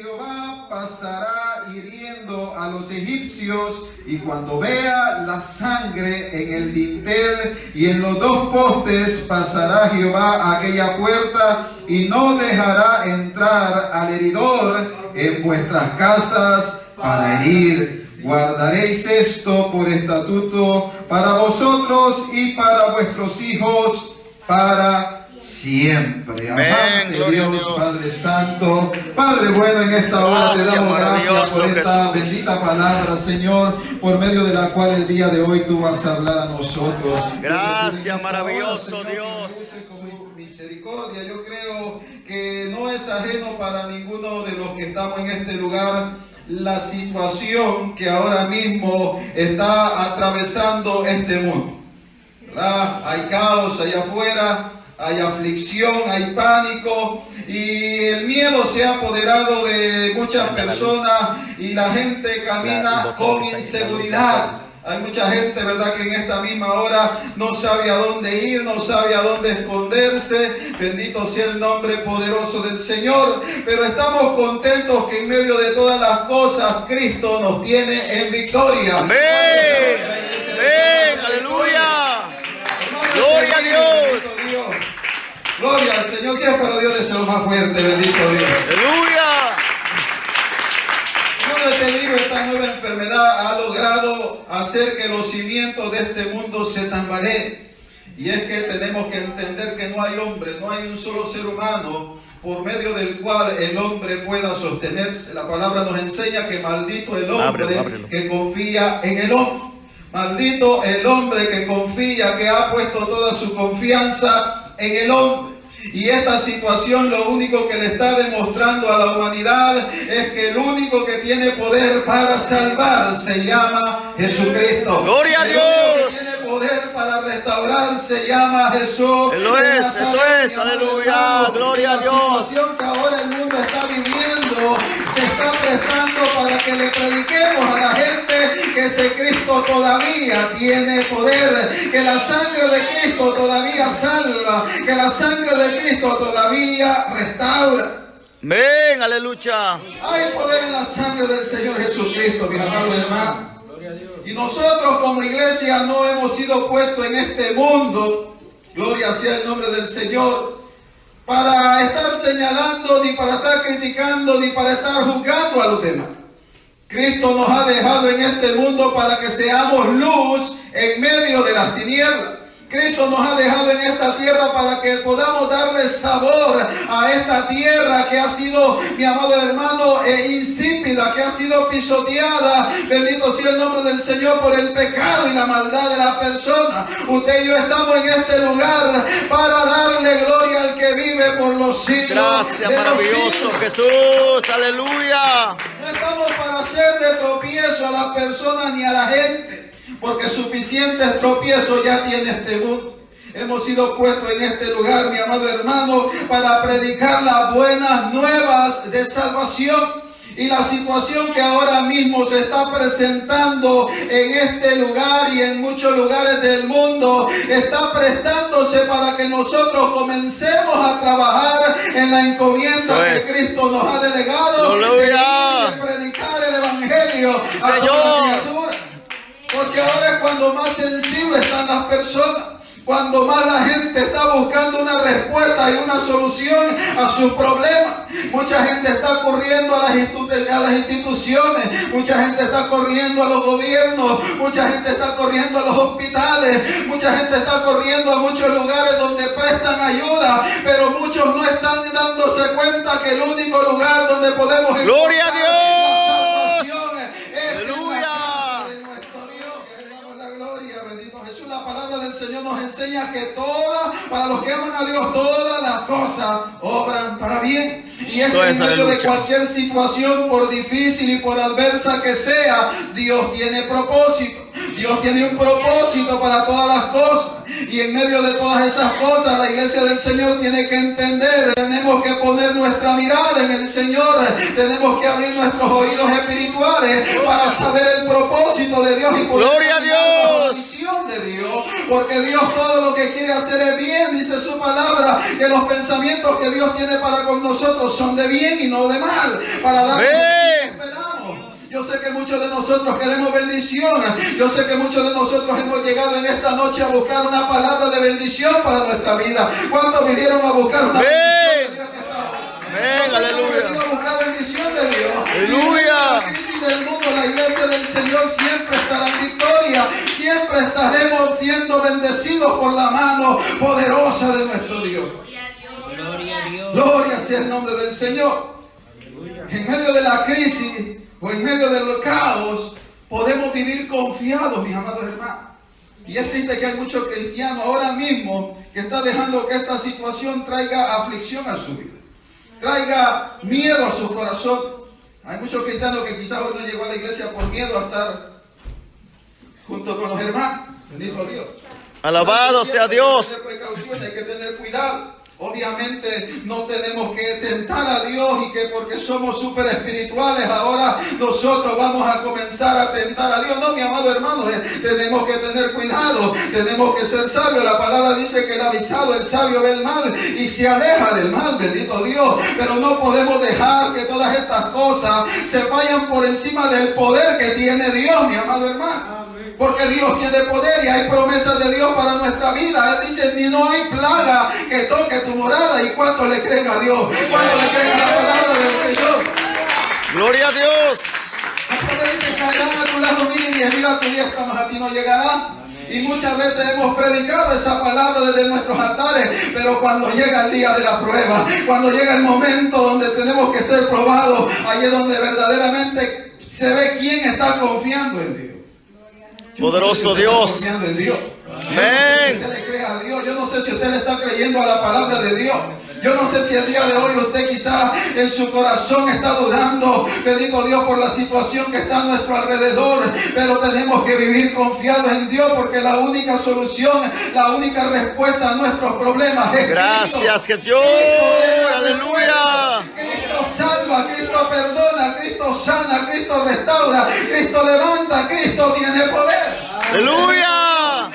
Jehová pasará hiriendo a los egipcios, y cuando vea la sangre en el dintel y en los dos postes, pasará Jehová a aquella puerta y no dejará entrar al heridor en vuestras casas para herir. Guardaréis esto por estatuto para vosotros y para vuestros hijos para siempre. Amén. Dios, Padre Santo, Padre bueno, en esta hora te damos gracias por esta bendita palabra, Señor, por medio de la cual el día de hoy tú vas a hablar a nosotros. Gracias, maravilloso Dios. Misericordia, yo creo que no es ajeno para ninguno de los que estamos en este lugar la situación que ahora mismo está atravesando este mundo, ¿verdad? Hay caos allá afuera, hay aflicción, hay pánico y el miedo se ha apoderado de muchas personas y la gente camina con inseguridad. Hay mucha gente, ¿verdad?, que en esta misma hora no sabe a dónde ir, no sabe a dónde esconderse. Bendito sea el nombre poderoso del Señor. Pero estamos contentos que en medio de todas las cosas Cristo nos tiene en victoria. Amén. Amén. Aleluya. Gloria a Dios. Gloria al Señor. Sea para Dios desde lo más fuerte. Bendito Dios. Aleluya. Este virus, esta nueva enfermedad ha logrado hacer que los cimientos de este mundo se tambaleen. Y es que tenemos que entender que no hay hombre, no hay un solo ser humano por medio del cual el hombre pueda sostenerse. La palabra nos enseña que maldito el hombre que confía en el hombre. Maldito el hombre que confía, que ha puesto toda su confianza en el hombre. Y esta situación lo único que le está demostrando a la humanidad es que el único que tiene poder para salvar se llama Jesucristo. ¡Gloria a Dios! El único que tiene poder para restaurar se llama Jesús. Eso es, aleluya, gloria a Dios. La situación que ahora el mundo está viviendo se está prestando para que le prediquemos a la gente que ese Cristo todavía tiene poder, que la sangre de Cristo todavía salva, que la sangre de Cristo todavía restaura. Amén, aleluya. Hay poder en la sangre del Señor Jesucristo, mis amados hermanos. Y nosotros como iglesia no hemos sido puestos en este mundo, gloria sea el nombre del Señor, para estar señalando, ni para estar criticando, ni para estar juzgando a los demás. Cristo nos ha dejado en este mundo para que seamos luz en medio de las tinieblas. Cristo nos ha dejado en esta tierra para que podamos darle sabor a esta tierra que ha sido, mi amado hermano, insípida, que ha sido pisoteada. Bendito sea el nombre del Señor por el pecado y la maldad de la persona. Usted y yo estamos en este lugar para darle gloria al que vive por los siglos. Gracias, maravilloso Jesús, aleluya. No estamos para hacer de tropiezo a las personas ni a la gente, porque suficientes tropiezos ya tiene este mundo. Hemos sido puestos en este lugar, mi amado hermano, para predicar las buenas nuevas de salvación. Y la situación que ahora mismo se está presentando en este lugar y en muchos lugares del mundo está prestándose para que nosotros comencemos a trabajar en la encomienda que Cristo nos ha delegado. ¡Aleluya! De predicar el evangelio sí, a Señor. toda criatura. Porque ahora es cuando más sensibles están las personas, cuando más la gente está buscando una respuesta y una solución a sus problemas. Mucha gente está corriendo a las instituciones, mucha gente está corriendo a los gobiernos, mucha gente está corriendo a los hospitales, mucha gente está corriendo a muchos lugares donde prestan ayuda, pero muchos no están dándose cuenta que el único lugar donde podemos ¡Gloria a Dios! La palabra del Señor nos enseña que para los que aman a Dios, todas las cosas obran para bien. Y es que en medio de cualquier situación, por difícil y por adversa que sea, Dios tiene propósito. Dios tiene un propósito para todas las cosas. Y en medio de todas esas cosas, la iglesia del Señor tiene que entender, tenemos que poner nuestra mirada en el Señor, tenemos que abrir nuestros oídos espirituales para saber el propósito de Dios y poder ¡Gloria a Dios! la visión de Dios, porque Dios todo lo que quiere hacer es bien. Dice su palabra que los pensamientos que Dios tiene para con nosotros son de bien y no de mal, para darnos lo Amén. que esperamos. Yo sé que muchos de nosotros queremos bendición. Yo sé que muchos de nosotros hemos llegado en esta noche a buscar una palabra de bendición para nuestra vida. ¿Cuántos vinieron a buscar una Amén. bendición de Dios en esta hora? Amén, Nosotros hemos aleluya. venido a buscar bendición de Dios. Aleluya. En la crisis del mundo, la iglesia del Señor siempre estará en victoria. Siempre estaremos siendo bendecidos por la mano poderosa de nuestro Dios. Gloria a Dios. Gloria sea el nombre del Señor. En medio de la crisis o en medio del caos, podemos vivir confiados, mis amados hermanos. Y es triste que hay muchos cristianos ahora mismo que están dejando que esta situación traiga aflicción a su vida, traiga miedo a su corazón. Hay muchos cristianos que quizás hoy no llegó a la iglesia por miedo a estar junto con los hermanos. Bendito Dios. Alabado sea Dios. Hay que tener precaución, hay que tener cuidado. Obviamente no tenemos que tentar a Dios y que porque somos súper espirituales ahora nosotros vamos a comenzar a tentar a Dios. No, mi amado hermano, tenemos que tener cuidado, tenemos que ser sabios. La palabra dice que el avisado, el sabio ve el mal y se aleja del mal, bendito Dios. Pero no podemos dejar que todas estas cosas se vayan por encima del poder que tiene Dios, mi amado hermano. Porque Dios tiene poder y hay promesas de Dios para nuestra vida. Él dice, ni no hay plaga que toque tu morada. ¿Y cuánto le creen a Dios? ¿Cuánto le creen a la palabra del Señor? Gloria a Dios. Porque dice, caerán a tu lado 1000 y 10.000 a tu diestra, mas a ti no llegará. Y muchas veces hemos predicado esa palabra desde nuestros altares, pero cuando llega el día de la prueba, cuando llega el momento donde tenemos que ser probados, ahí es donde verdaderamente se ve quién está confiando en Dios. Poderoso Dios. Confiando en Dios. Amén. Usted le cree a Dios. Yo no sé si usted le está creyendo a la palabra de Dios. Yo no sé si el día de hoy usted quizás en su corazón está dudando, bendito Dios, por la situación que está a nuestro alrededor, pero tenemos que vivir confiados en Dios porque la única solución, la única respuesta a nuestros problemas es Gracias, Cristo. Jesús. Cristo es la Aleluya. respuesta. Cristo salva, Cristo perdona, Cristo sana, Cristo restaura, Cristo levanta, Cristo tiene poder. Aleluya.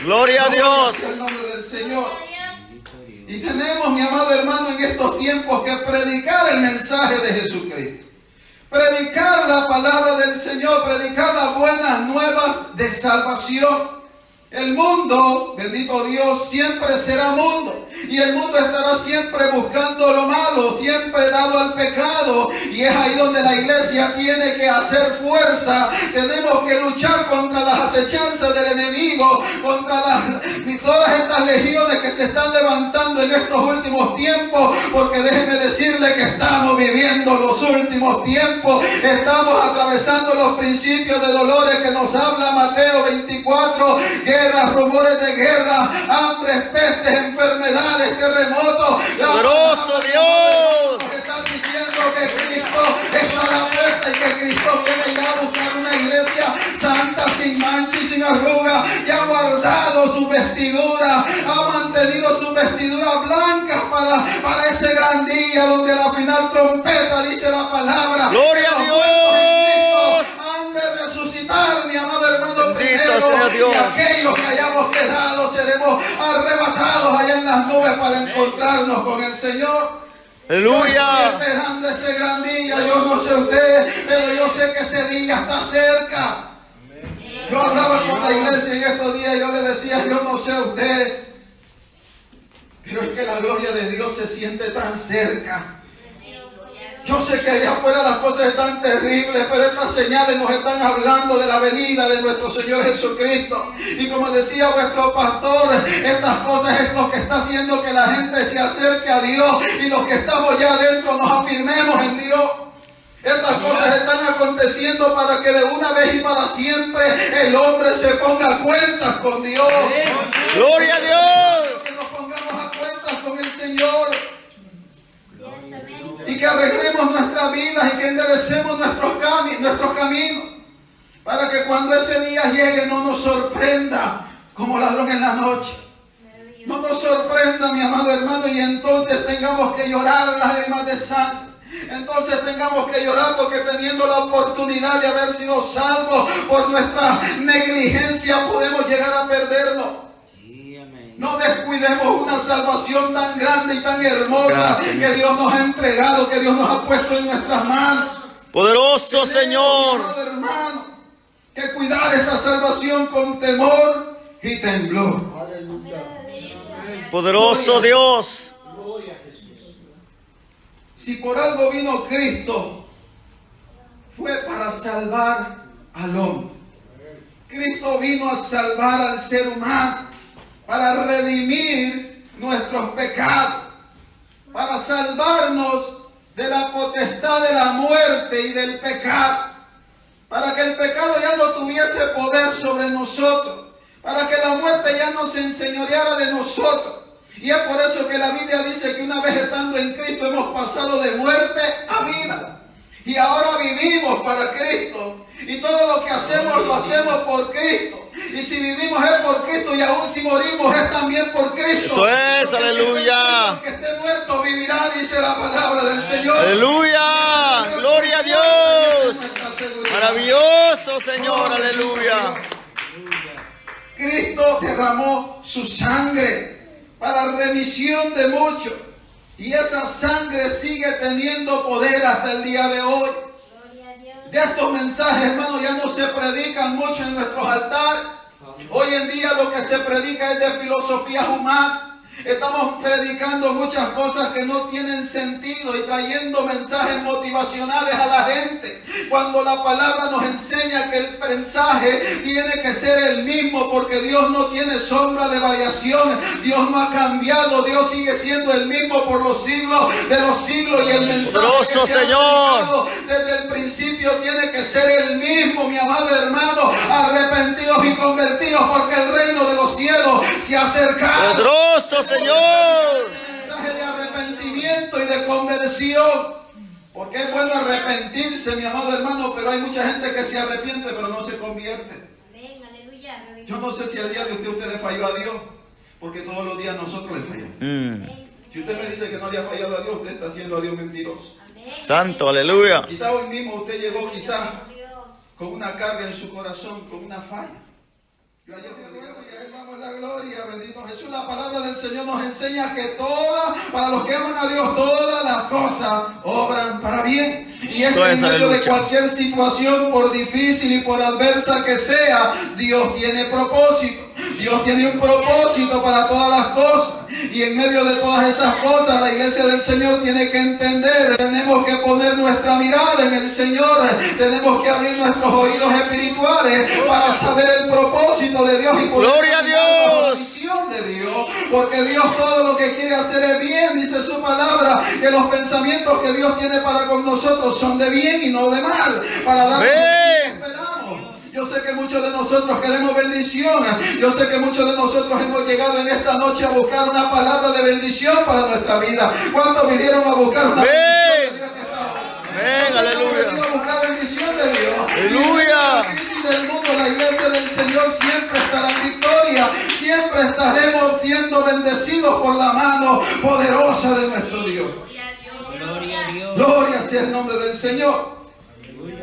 Gloria a Dios. En el nombre del Señor. Y tenemos, mi amado hermano, en estos tiempos que predicar el mensaje de Jesucristo. Predicar la palabra del Señor, predicar las buenas nuevas de salvación. El mundo, bendito Dios, siempre será mundo. Y el mundo estará siempre buscando lo malo, siempre dado al pecado. Y es ahí donde la iglesia tiene que hacer fuerza. Tenemos que luchar contra las acechanzas del enemigo, contra todas estas legiones que se están levantando en estos últimos tiempos. Porque déjeme decirle que estamos viviendo los últimos tiempos. Estamos atravesando los principios de dolores que nos habla Mateo 24. Guerras, rumores de guerra, hambres, pestes, enfermedades, terremotos. Poderoso Dios. Nos están diciendo que Cristo está a la puerta y que Cristo viene ya a buscar una iglesia santa, sin mancha y sin arruga, que ha guardado su vestidura, ha mantenido su vestidura blanca para ese gran día donde a la final trompeta dice la palabra. Gloria a que los Dios. muertos en Cristo han de resucitar, mi amado hermano, Bendito primero, sea Dios. y aquellos que hayamos quedado seremos arrebatados allá en las nubes para encontrarnos con el Señor. Yo Aleluya. estoy esperando ese gran día. Yo no sé usted, pero yo sé que ese día está cerca. Yo hablaba con la iglesia en estos días y yo le decía, yo no sé usted, pero es que la gloria de Dios se siente tan cerca. Yo sé que allá afuera las cosas están terribles, pero estas señales nos están hablando de la venida de nuestro Señor Jesucristo. Y como decía vuestro pastor, estas cosas es lo que está haciendo que la gente se acerque a Dios y los que estamos ya adentro nos afirmemos en Dios. Estas cosas están aconteciendo para que de una vez y para siempre el hombre se ponga a cuentas con Dios. Gloria a Dios. Que nos pongamos a cuentas con el Señor. Y que arreglemos nuestras vidas y que enderecemos nuestros caminos. Para que cuando ese día llegue no nos sorprenda como ladrón en la noche. No nos sorprenda, mi amado hermano, y entonces tengamos que llorar lágrimas de sangre. Entonces tengamos que llorar porque teniendo la oportunidad de haber sido salvos por nuestra negligencia podemos llegar a perdernos. No descuidemos una salvación tan grande y tan hermosa Gracias, que Dios nos ha entregado, que Dios nos ha puesto en nuestras manos. Poderoso Tenemos, Señor. amado hermano, que cuidar esta salvación con temor y temblor. Poderoso Dios. Si por algo vino Cristo, fue para salvar al hombre. Cristo vino a salvar al ser humano, para redimir nuestros pecados, para salvarnos de la potestad de la muerte y del pecado, para que el pecado ya no tuviese poder sobre nosotros, para que la muerte ya no se enseñoreara de nosotros. Y es por eso que la Biblia dice que una vez estando en Cristo hemos pasado de muerte a vida. Y ahora vivimos para Cristo. Y todo lo que hacemos lo hacemos por Cristo. Y si vivimos es por Cristo y aún si morimos es también por Cristo. Eso es, Porque aleluya. el que esté muerto vivirá, dice la palabra del Señor. Aleluya. Gloria a Dios. Maravilloso Señor. Aleluya. Cristo derramó su sangre para remisión de muchos. Y esa sangre sigue teniendo poder hasta el día de hoy. De estos mensajes, hermanos, ya no se predican mucho en nuestros altares. Hoy en día lo que se predica es de filosofías humanas. Estamos predicando muchas cosas que no tienen sentido y trayendo mensajes motivacionales a la gente, cuando la palabra nos enseña que el mensaje tiene que ser el mismo, porque Dios no tiene sombra de variación. Dios no ha cambiado, Dios sigue siendo el mismo por los siglos de los siglos, y el mensaje Poderoso que se ha Señor. predicado desde el principio tiene que ser el mismo, mi amado hermano. Arrepentidos y convertidos, porque el reino de los cielos se ha acercado. Poderoso Señor. Mensaje de arrepentimiento y de conversión, porque es bueno arrepentirse, mi amado hermano, pero hay mucha gente que se arrepiente pero no se convierte. Yo no sé si el día de usted le falló a Dios, porque todos los días nosotros le fallamos. Si usted me dice que no le ha fallado a Dios, usted está haciendo a Dios mentiroso. Santo, aleluya. Quizás hoy mismo usted llegó quizás con una carga en su corazón, con una falla. Yo ayer predicaba y a Él damos la gloria, bendito Jesús. La palabra del Señor nos enseña que para los que aman a Dios, todas las cosas obran para bien. Y es que en medio de cualquier situación, por difícil y por adversa que sea, Dios tiene propósito. Dios tiene un propósito para todas las cosas. Y en medio de todas esas cosas, la iglesia del Señor tiene que entender, tenemos que poner nuestra mirada en el Señor, tenemos que abrir nuestros oídos espirituales para saber el propósito de Dios y poder ¡Gloria a Dios! la visión de Dios, porque Dios todo lo que quiere hacer es bien. Dice su palabra que los pensamientos que Dios tiene para con nosotros son de bien y no de mal, para darnos lo que esperamos. Yo sé que muchos de nosotros queremos bendición. Yo sé que muchos de nosotros hemos llegado en esta noche a buscar una palabra de bendición para nuestra vida. ¿Cuántos vinieron a buscar una bendición de Dios en esta hora? Amén, aleluya. A buscar bendición de Dios. Aleluya. En la crisis del mundo, la iglesia del Señor siempre estará en victoria. Siempre estaremos siendo bendecidos por la mano poderosa de nuestro Dios. Gloria a Dios. Gloria sea el nombre del Señor.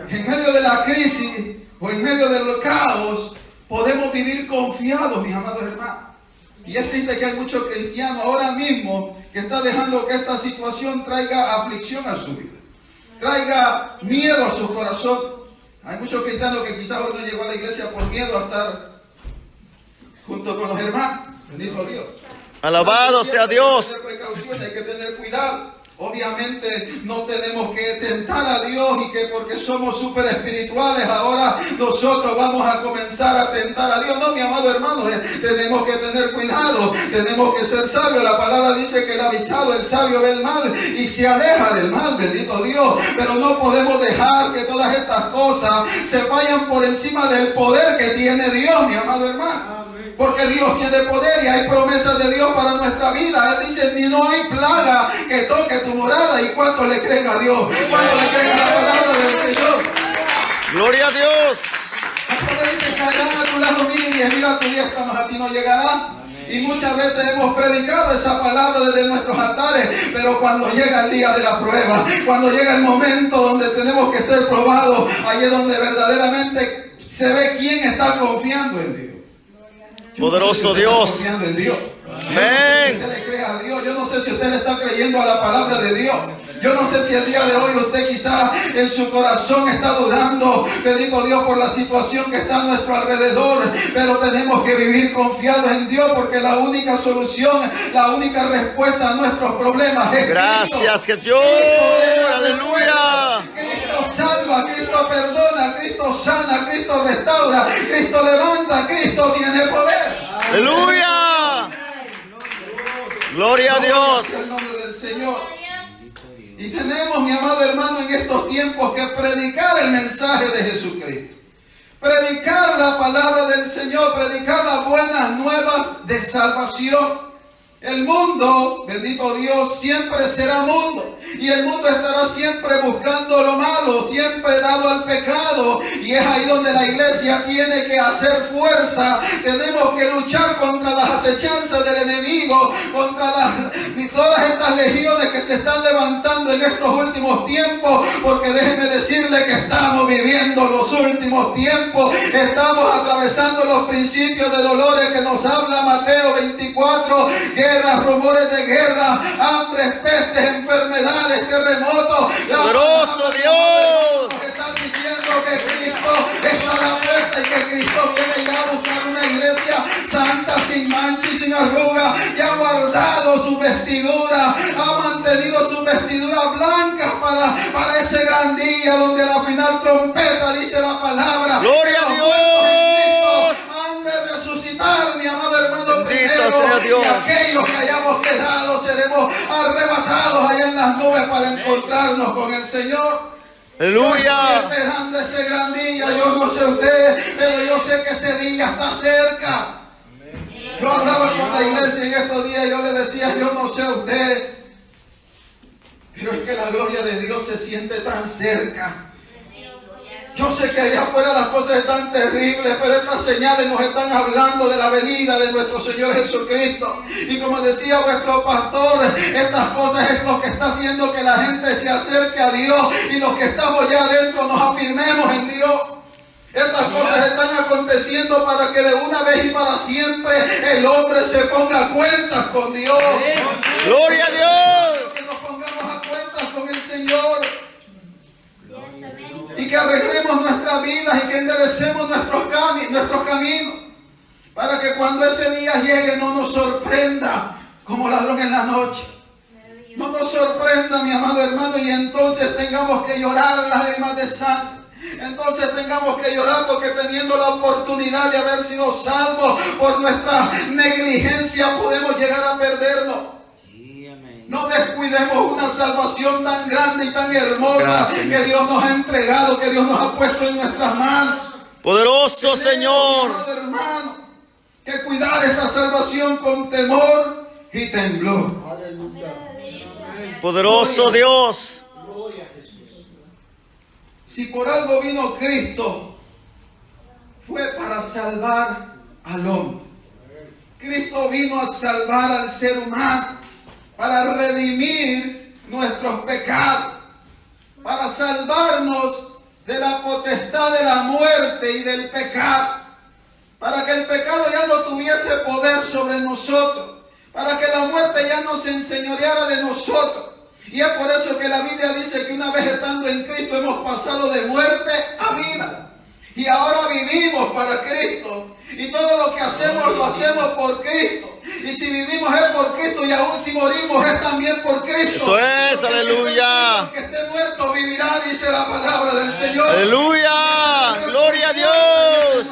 En medio de la crisis o en medio del caos, podemos vivir confiados, mis amados hermanos. Y es triste que hay muchos cristianos ahora mismo que están dejando que esta situación traiga aflicción a su vida, traiga miedo a su corazón. Hay muchos cristianos que quizás hoy no llegó a la iglesia por miedo a estar junto con los hermanos. Bendito Dios. Alabado sea Dios. Hay que tener precauciones, hay que tener cuidado. Obviamente no tenemos que tentar a Dios y que porque somos súper espirituales ahora nosotros vamos a comenzar a tentar a Dios. No, mi amado hermano, tenemos que tener cuidado, tenemos que ser sabios. La palabra dice que el avisado, el sabio ve el mal y se aleja del mal, bendito Dios. Pero no podemos dejar que todas estas cosas se vayan por encima del poder que tiene Dios, mi amado hermano. Porque Dios tiene poder y hay promesas de Dios para nuestra vida. Él dice, ni no hay plaga que toque tu morada. ¿Y cuántos le creen a Dios? ¿Cuántos le creen a la palabra del Señor? Gloria a Dios. Hasta le dice, caerán a tu lado 1000 y 10.000 a tu diestra, mas a ti no llegarán. Y muchas veces hemos predicado esa palabra desde nuestros altares, pero cuando llega el día de la prueba, cuando llega el momento donde tenemos que ser probados, ahí es donde verdaderamente se ve quién está confiando en Dios. Poderoso Dios. Confiando en Dios. Amén. Usted le cree a Dios. Yo no sé si usted le está creyendo a la palabra de Dios. Yo no sé si el día de hoy usted quizás en su corazón está dudando, bendito Dios, por la situación que está a nuestro alrededor, pero tenemos que vivir confiados en Dios, porque la única solución, la única respuesta a nuestros problemas es Gracias, Cristo. Jesús. Cristo. Aleluya. Cristo salva, Cristo perdona, Cristo sana, Cristo restaura, Cristo levanta, Cristo tiene poder. Aleluya. Gloria a Dios. En el nombre del Señor. Y tenemos, mi amado hermano, en estos tiempos que predicar el mensaje de Jesucristo. Predicar la palabra del Señor, predicar las buenas nuevas de salvación. El mundo, bendito Dios, siempre será mundo. Y el mundo estará siempre buscando lo malo, siempre dado al pecado. Y es ahí donde la iglesia tiene que hacer fuerza. Tenemos que luchar contra las acechanzas del enemigo, contra todas estas legiones que se están levantando en estos últimos tiempos. Porque déjeme decirle que estamos viviendo los últimos tiempos. Estamos atravesando los principios de dolores que nos habla Mateo 24. Guerras, rumores de guerra, hambres, pestes, enfermedades, terremotos. Poderoso Dios. Nos están diciendo que Cristo está a la puerta y que Cristo viene ya a buscar una iglesia santa, sin mancha y sin arruga, que ha guardado su vestidura, ha mantenido su vestidura blanca para ese gran día donde la final trompeta dice la palabra. Gloria a Dios. Han de resucitar, mi amado hermano, Bendito primero, sea Dios. y aquellos que hayamos quedado seremos arrebatados allá en las nubes para encontrarnos con el Señor. Aleluya. Estoy esperando ese gran día. Yo no sé usted, pero yo sé que ese día está cerca. Yo hablaba con la iglesia en estos días y yo le decía, yo no sé usted, pero es que la gloria de Dios se siente tan cerca. Yo sé que allá afuera las cosas están terribles, pero estas señales nos están hablando de la venida de nuestro Señor Jesucristo. Y como decía vuestro pastor, estas cosas es lo que está haciendo que la gente se acerque a Dios y los que estamos ya adentro nos afirmemos en Dios. Estas cosas están aconteciendo para que de una vez y para siempre el hombre se ponga a cuentas con Dios. Gloria a Dios. Que nos pongamos a cuentas con el Señor. Y que arreglemos nuestras vidas y que enderecemos nuestros caminos. Para que cuando ese día llegue no nos sorprenda como ladrón en la noche. No nos sorprenda, mi amado hermano, y entonces tengamos que llorar lágrimas de sangre. Entonces tengamos que llorar porque teniendo la oportunidad de haber sido salvos por nuestra negligencia podemos llegar a perdernos. No descuidemos una salvación tan grande y tan hermosa que Dios nos ha entregado, que Dios nos ha puesto en nuestras manos. Poderoso Señor. Amado hermano, que cuidar esta salvación con temor y temblor. Poderoso Dios. Si por algo vino Cristo, fue para salvar al hombre. Cristo vino a salvar al ser humano, para redimir nuestros pecados, para salvarnos de la potestad de la muerte y del pecado, para que el pecado ya no tuviese poder sobre nosotros, para que la muerte ya no se enseñoreara de nosotros. Y es por eso que la Biblia dice que una vez estando en Cristo hemos pasado de muerte a vida. Y ahora vivimos para Cristo. Y todo lo que hacemos lo hacemos por Cristo. Y si vivimos es por Cristo y aún si morimos es también por Cristo. Eso es, aleluya. El que esté muerto vivirá, dice la palabra del Señor. Aleluya. Gloria a Dios.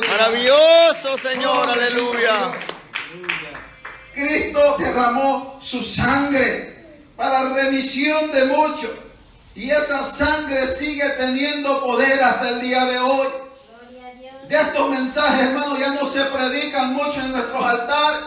Maravilloso Señor, aleluya. Cristo derramó su sangre para remisión de muchos. Y esa sangre sigue teniendo poder hasta el día de hoy. De estos mensajes, hermanos, ya no se predican mucho en nuestros altares.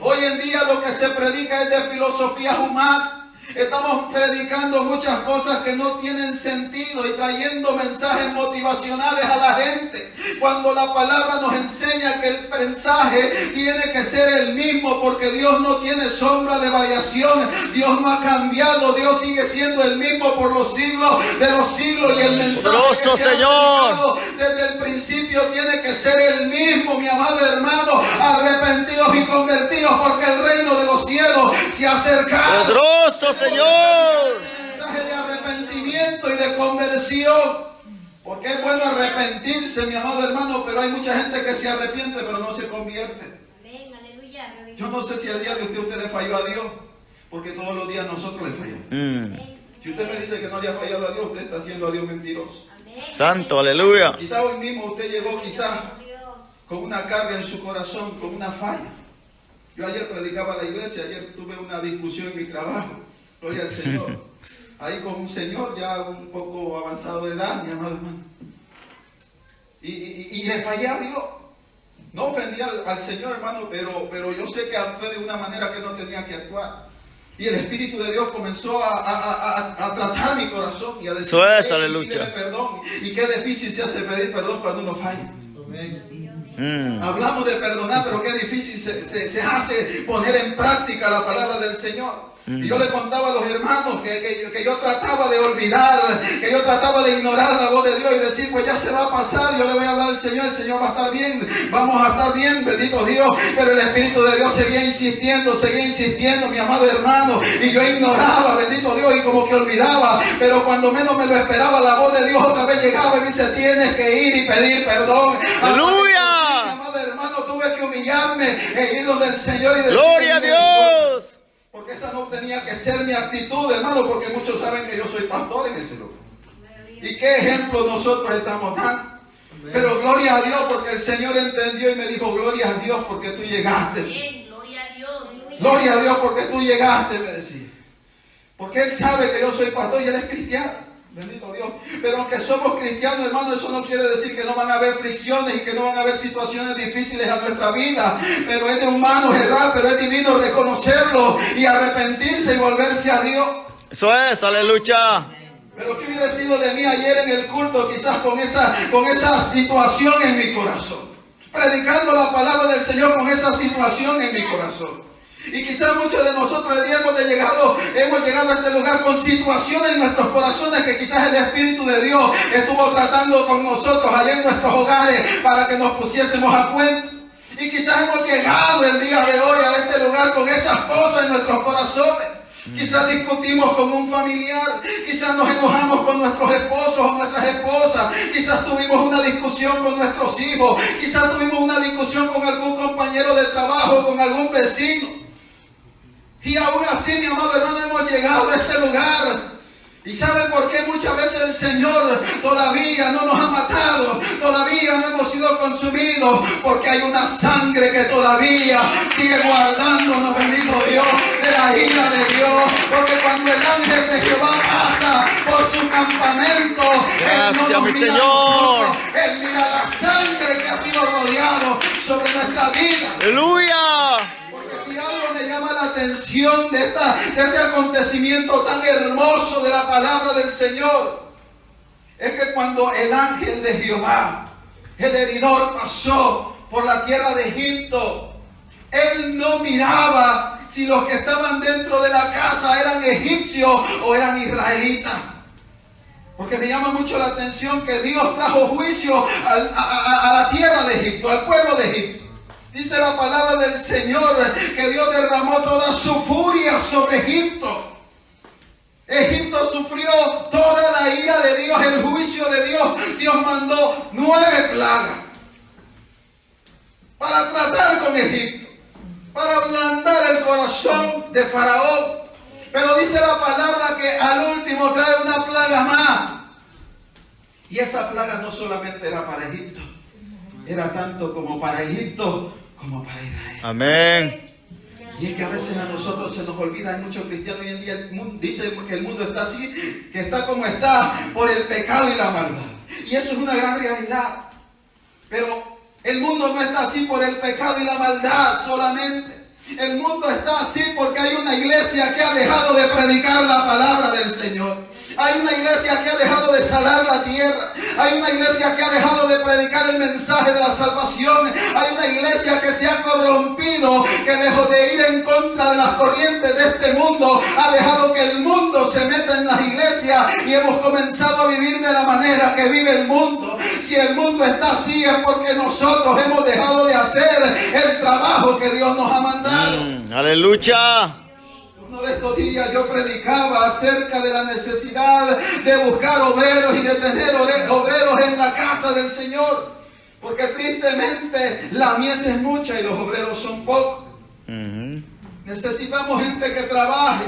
Hoy en día lo que se predica es de filosofías humanas. Estamos predicando muchas cosas que no tienen sentido y trayendo mensajes motivacionales a la gente. Cuando la palabra nos enseña que el mensaje tiene que ser el mismo, porque Dios no tiene sombra de variación, Dios no ha cambiado, Dios sigue siendo el mismo por los siglos de los siglos, y el mensaje Poderoso que se ha Señor. predicado desde el principio tiene que ser el mismo, mi amado hermano. Arrepentidos y convertidos, porque el reino de los cielos se ha acercado. Poderoso Señor. Mensaje de arrepentimiento y de conversión. Porque es bueno arrepentirse, mi amado hermano, pero hay mucha gente que se arrepiente pero no se convierte. Amén, aleluya. Yo no sé si al día de usted le falló a Dios, porque todos los días nosotros le fallamos. Amén. Si usted me dice que no le ha fallado a Dios, usted está haciendo a Dios mentiroso. Amén. Santo, aleluya. Quizás hoy mismo usted llegó quizás Dios. con una carga en su corazón, con una falla. Yo ayer predicaba a la iglesia, ayer tuve una discusión en mi trabajo, gloria al Señor. Ahí con un señor ya un poco avanzado de edad, mi amado hermano. Y le fallé a Dios. No ofendí al Señor, hermano, pero yo sé que actué de una manera que no tenía que actuar. Y el Espíritu de Dios comenzó a tratar mi corazón y a decir, Eso es, "Hey, aleluya". pídele perdón. Y qué difícil se hace pedir perdón cuando uno falla. Hablamos de perdonar, pero qué difícil se hace poner en práctica la palabra del Señor. Y yo le contaba a los hermanos que yo trataba de olvidar, que yo trataba de ignorar la voz de Dios y decir, pues ya se va a pasar, yo le voy a hablar al Señor, el Señor va a estar bien, vamos a estar bien, bendito Dios. Pero el Espíritu de Dios seguía insistiendo, mi amado hermano, y yo ignoraba, bendito Dios, y como que olvidaba. Pero cuando menos me lo esperaba, la voz de Dios otra vez llegaba y me dice, tienes que ir y pedir perdón. ¡Aleluya! Mi amado hermano, tuve que humillarme e ir donde el Señor y decir, ¡Gloria a Dios! porque esa no tenía que ser mi actitud, hermano, porque muchos saben que yo soy pastor en ese lugar. ¿Y qué ejemplo nosotros estamos dando? Pero gloria a Dios, porque el Señor entendió y me dijo, gloria a Dios porque tú llegaste. Amén, gloria a Dios. Gloria a Dios porque tú llegaste, me decía. Porque Él sabe que yo soy pastor y Él es cristiano. Bendito Dios. Pero aunque somos cristianos, hermano, eso no quiere decir que no van a haber fricciones y que no van a haber situaciones difíciles a nuestra vida. Pero es de humanos errar, pero es divino reconocerlo y arrepentirse y volverse a Dios. Eso es, aleluya. Pero ¿qué hubiera sido de mí ayer en el culto, quizás con esa situación en mi corazón? Predicando la palabra del Señor con esa situación en mi corazón. Y quizás muchos de nosotros el día hemos llegado a este lugar con situaciones en nuestros corazones que quizás el Espíritu de Dios estuvo tratando con nosotros allá en nuestros hogares para que nos pusiésemos a cuenta. Y quizás hemos llegado el día de hoy a este lugar con esas cosas en nuestros corazones. Quizás discutimos con un familiar, quizás nos enojamos con nuestros esposos o nuestras esposas, quizás tuvimos una discusión con nuestros hijos, quizás tuvimos una discusión con algún compañero de trabajo, con algún vecino. Y aún así, mi amado hermano, hemos llegado a este lugar. ¿Y saben por qué muchas veces el Señor todavía no nos ha matado? Todavía no hemos sido consumidos. Porque hay una sangre que todavía sigue guardándonos, bendito Dios, de la ira de Dios. Porque cuando el ángel de Jehová pasa por su campamento, Gracias, Él no nos mi mira a Señor. nosotros, Él mira la sangre que ha sido rodeado sobre nuestra vida. ¡Aleluya! Porque si algo me llama la atención de este acontecimiento tan hermoso de la palabra del Señor, es que cuando el ángel de Jehová, el heridor, pasó por la tierra de Egipto, él no miraba si los que estaban dentro de la casa eran egipcios o eran israelitas. Porque me llama mucho la atención que Dios trajo juicio a la tierra de Egipto, al pueblo de Egipto. Dice la palabra del Señor que Dios derramó toda su furia sobre Egipto. Egipto sufrió toda la ira de Dios, el juicio de Dios. Dios mandó 9 plagas para tratar con Egipto, para ablandar el corazón de Faraón. Pero dice la palabra que al último trae una plaga más. Y esa plaga no solamente era para Egipto, era tanto como para Egipto como para Israel. Amén. Y es que a veces a nosotros se nos olvida, hay muchos cristianos hoy en día, dicen que el mundo está así, que está como está por el pecado y la maldad. Y eso es una gran realidad. Pero el mundo no está así por el pecado y la maldad solamente. El mundo está así porque hay una iglesia que ha dejado de predicar la palabra del Señor. Hay una iglesia que ha dejado de sanar la tierra. Hay una iglesia que ha dejado de predicar el mensaje de la salvación. Hay una iglesia que se ha corrompido, que lejos de ir en contra de las corrientes de este mundo, ha dejado que el mundo se meta en las iglesias y hemos comenzado a vivir de la manera que vive el mundo. Si el mundo está así es porque nosotros hemos dejado de hacer el trabajo que Dios nos ha mandado. Aleluya. Uno de estos días yo predicaba acerca de la necesidad de buscar obreros y de tener obreros en la casa del Señor. Porque tristemente la mies es mucha y los obreros son pocos. Necesitamos gente que trabaje,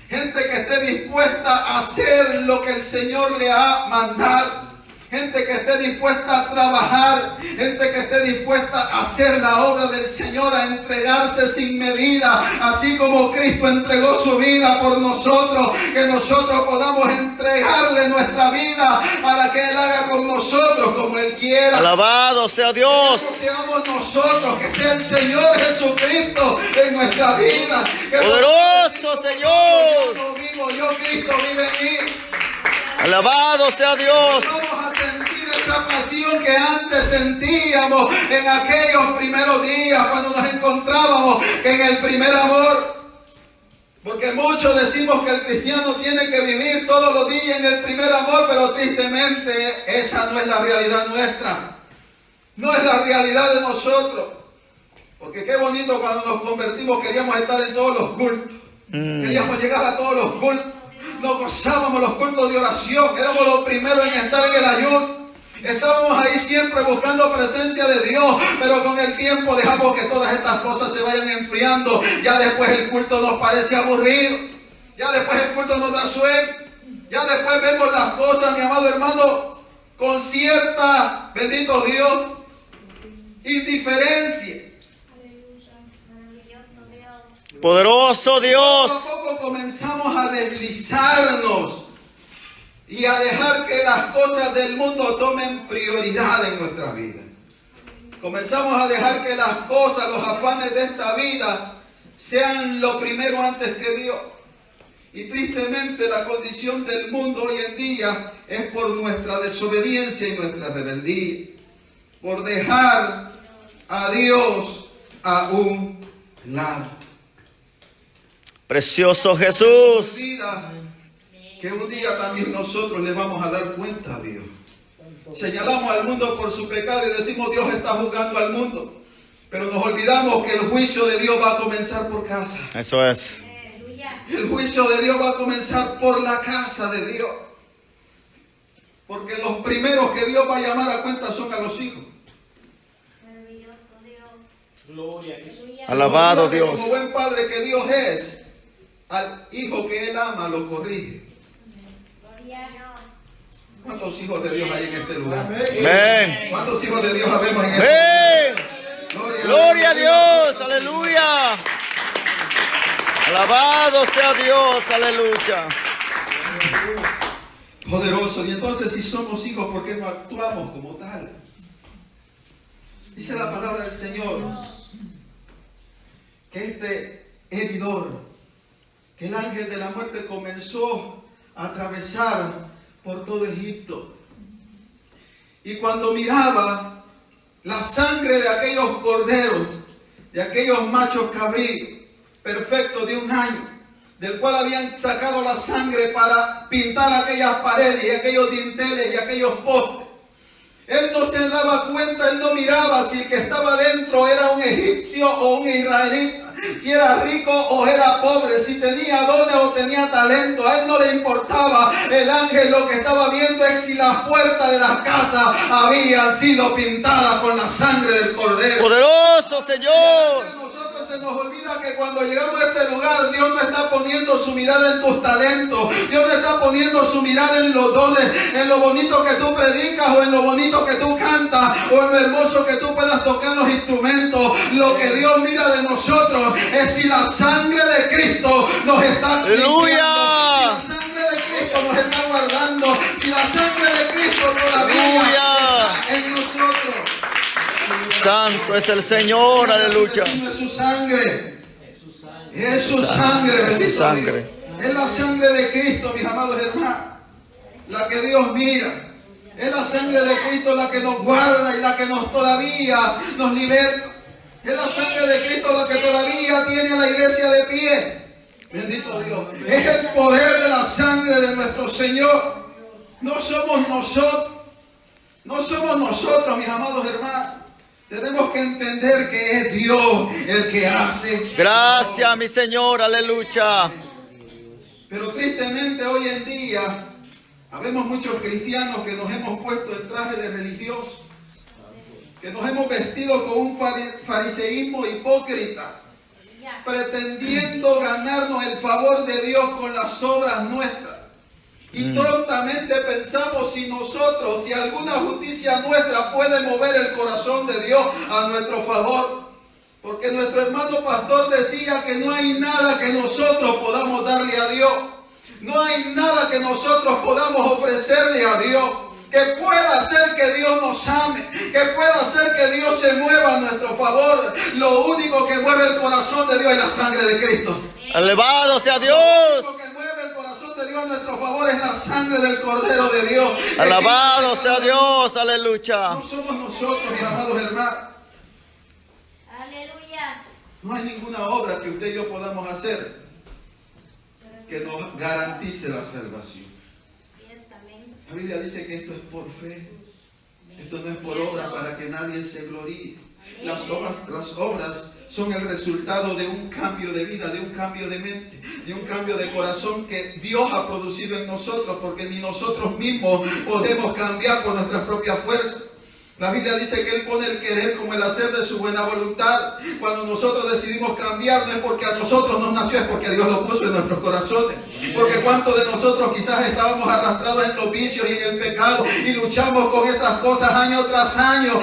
gente que esté dispuesta a hacer lo que el Señor le ha mandado. Gente que esté dispuesta a trabajar, gente que esté dispuesta a hacer la obra del Señor, a entregarse sin medida, así como Cristo entregó su vida por nosotros, que nosotros podamos entregarle nuestra vida para que Él haga con nosotros como Él quiera. Alabado sea Dios. Que seamos nosotros, que sea el Señor Jesucristo en nuestra vida. Que Poderoso Señor. Yo no vivo, yo Cristo vive en mí. Alabado sea Dios. Vamos a sentir esa pasión que antes sentíamos en aquellos primeros días cuando nos encontrábamos en el primer amor. Porque muchos decimos que el cristiano tiene que vivir todos los días en el primer amor, pero tristemente esa no es la realidad nuestra. No es la realidad de nosotros. Porque qué bonito cuando nos convertimos, queríamos estar en todos los cultos. Queríamos llegar a todos los cultos. Nos gozábamos los cultos de oración. Éramos los primeros en estar en el ayuno. Estábamos ahí siempre buscando presencia de Dios. Pero con el tiempo dejamos que todas estas cosas se vayan enfriando. Ya después el culto nos parece aburrido. Ya después el culto nos da sueño. Ya después vemos las cosas, mi amado hermano, con cierta, bendito Dios, indiferencia. Poderoso Dios. Poco a poco comenzamos a deslizarnos y a dejar que las cosas del mundo tomen prioridad en nuestra vida. Comenzamos a dejar que las cosas, los afanes de esta vida sean lo primero antes que Dios. Y tristemente la condición del mundo hoy en día es por nuestra desobediencia y nuestra rebeldía. Por dejar a Dios a un lado. Precioso Jesús. Olvida que un día también nosotros le vamos a dar cuenta a Dios. Señalamos al mundo por su pecado y decimos Dios está juzgando al mundo. Pero nos olvidamos que el juicio de Dios va a comenzar por casa. Eso es. El juicio de Dios va a comenzar por la casa de Dios. Porque los primeros que Dios va a llamar a cuenta son a los hijos. Alabado Dios. Como buen padre que Dios es, al hijo que Él ama lo corrige. ¿Cuántos hijos de Dios hay en este lugar? Amén. ¿Cuántos hijos de Dios habemos en este lugar? Amén. Gloria a Dios. Aleluya. Alabado sea Dios. Aleluya. Poderoso. Y entonces si somos hijos, ¿por qué no actuamos como tal? Dice la palabra del Señor que este heridor, que el ángel de la muerte comenzó a atravesar por todo Egipto. Y cuando miraba la sangre de aquellos corderos, de aquellos machos cabríos, perfectos de un año, del cual habían sacado la sangre para pintar aquellas paredes y aquellos dinteles y aquellos postes, él no se daba cuenta, él no miraba si el que estaba dentro era un egipcio o un israelita, si era rico o era pobre, si tenía dones o tenía talento. A él no le importaba. El ángel lo que estaba viendo es si las puertas de las casas habían sido pintadas con la sangre del cordero. Poderoso Señor. Se nos olvida que cuando llegamos a este lugar, Dios no está poniendo su mirada en tus talentos. Dios no está poniendo su mirada en los dones, en lo bonito que tú predicas o en lo bonito que tú cantas o en lo hermoso que tú puedas tocar los instrumentos. Lo que Dios mira de nosotros es si la sangre de Cristo nos está ¡Aleluya! Si la sangre de Cristo nos está guardando, si la sangre de Cristo todavía está en nosotros. Santo es el Señor, aleluya. Es su sangre. Es su sangre. Es su sangre. Es la sangre de Cristo, mis amados hermanos. la que Dios mira. Es la sangre de Cristo la que nos guarda y la que nos todavía nos liberta. Es la sangre de Cristo la que todavía tiene a la iglesia de pie. Bendito Dios. Es el poder de la sangre de nuestro Señor. No somos nosotros. No somos nosotros, mis amados hermanos. Tenemos que entender que es Dios el que hace. Gracias, mi Señor, aleluya. Pero tristemente hoy en día, habemos muchos cristianos que nos hemos puesto el traje de religioso, que nos hemos vestido con un fariseísmo hipócrita, pretendiendo ganarnos el favor de Dios con las obras nuestras. Y tontamente pensamos si alguna justicia nuestra puede mover el corazón de Dios a nuestro favor. Porque nuestro hermano pastor decía que no hay nada que nosotros podamos darle a Dios. No hay nada que nosotros podamos ofrecerle a Dios que pueda hacer que Dios nos ame, que pueda hacer que Dios se mueva a nuestro favor. Lo único que mueve el corazón de Dios es la sangre de Cristo. Alabado sea Dios. Lo único que mueve el corazón de Dios a nuestro favor es la sangre del Cordero de Dios. Alabado sea Dios, aleluya. No somos nosotros, mis amados hermanos. Aleluya. No hay ninguna obra que usted y yo podamos hacer que nos garantice la salvación. La Biblia dice que esto es por fe. Esto no es por obra para que nadie se gloríe. Las obras son el resultado de un cambio de vida, de un cambio de mente, de un cambio de corazón que Dios ha producido en nosotros, porque ni nosotros mismos podemos cambiar por nuestras propias fuerzas. La Biblia dice que Él pone el querer como el hacer de su buena voluntad. Cuando nosotros decidimos cambiar, no es porque a nosotros nos nació, es porque Dios lo puso en nuestros corazones. Porque cuántos de nosotros quizás estábamos arrastrados en los vicios y en el pecado y luchamos con esas cosas año tras año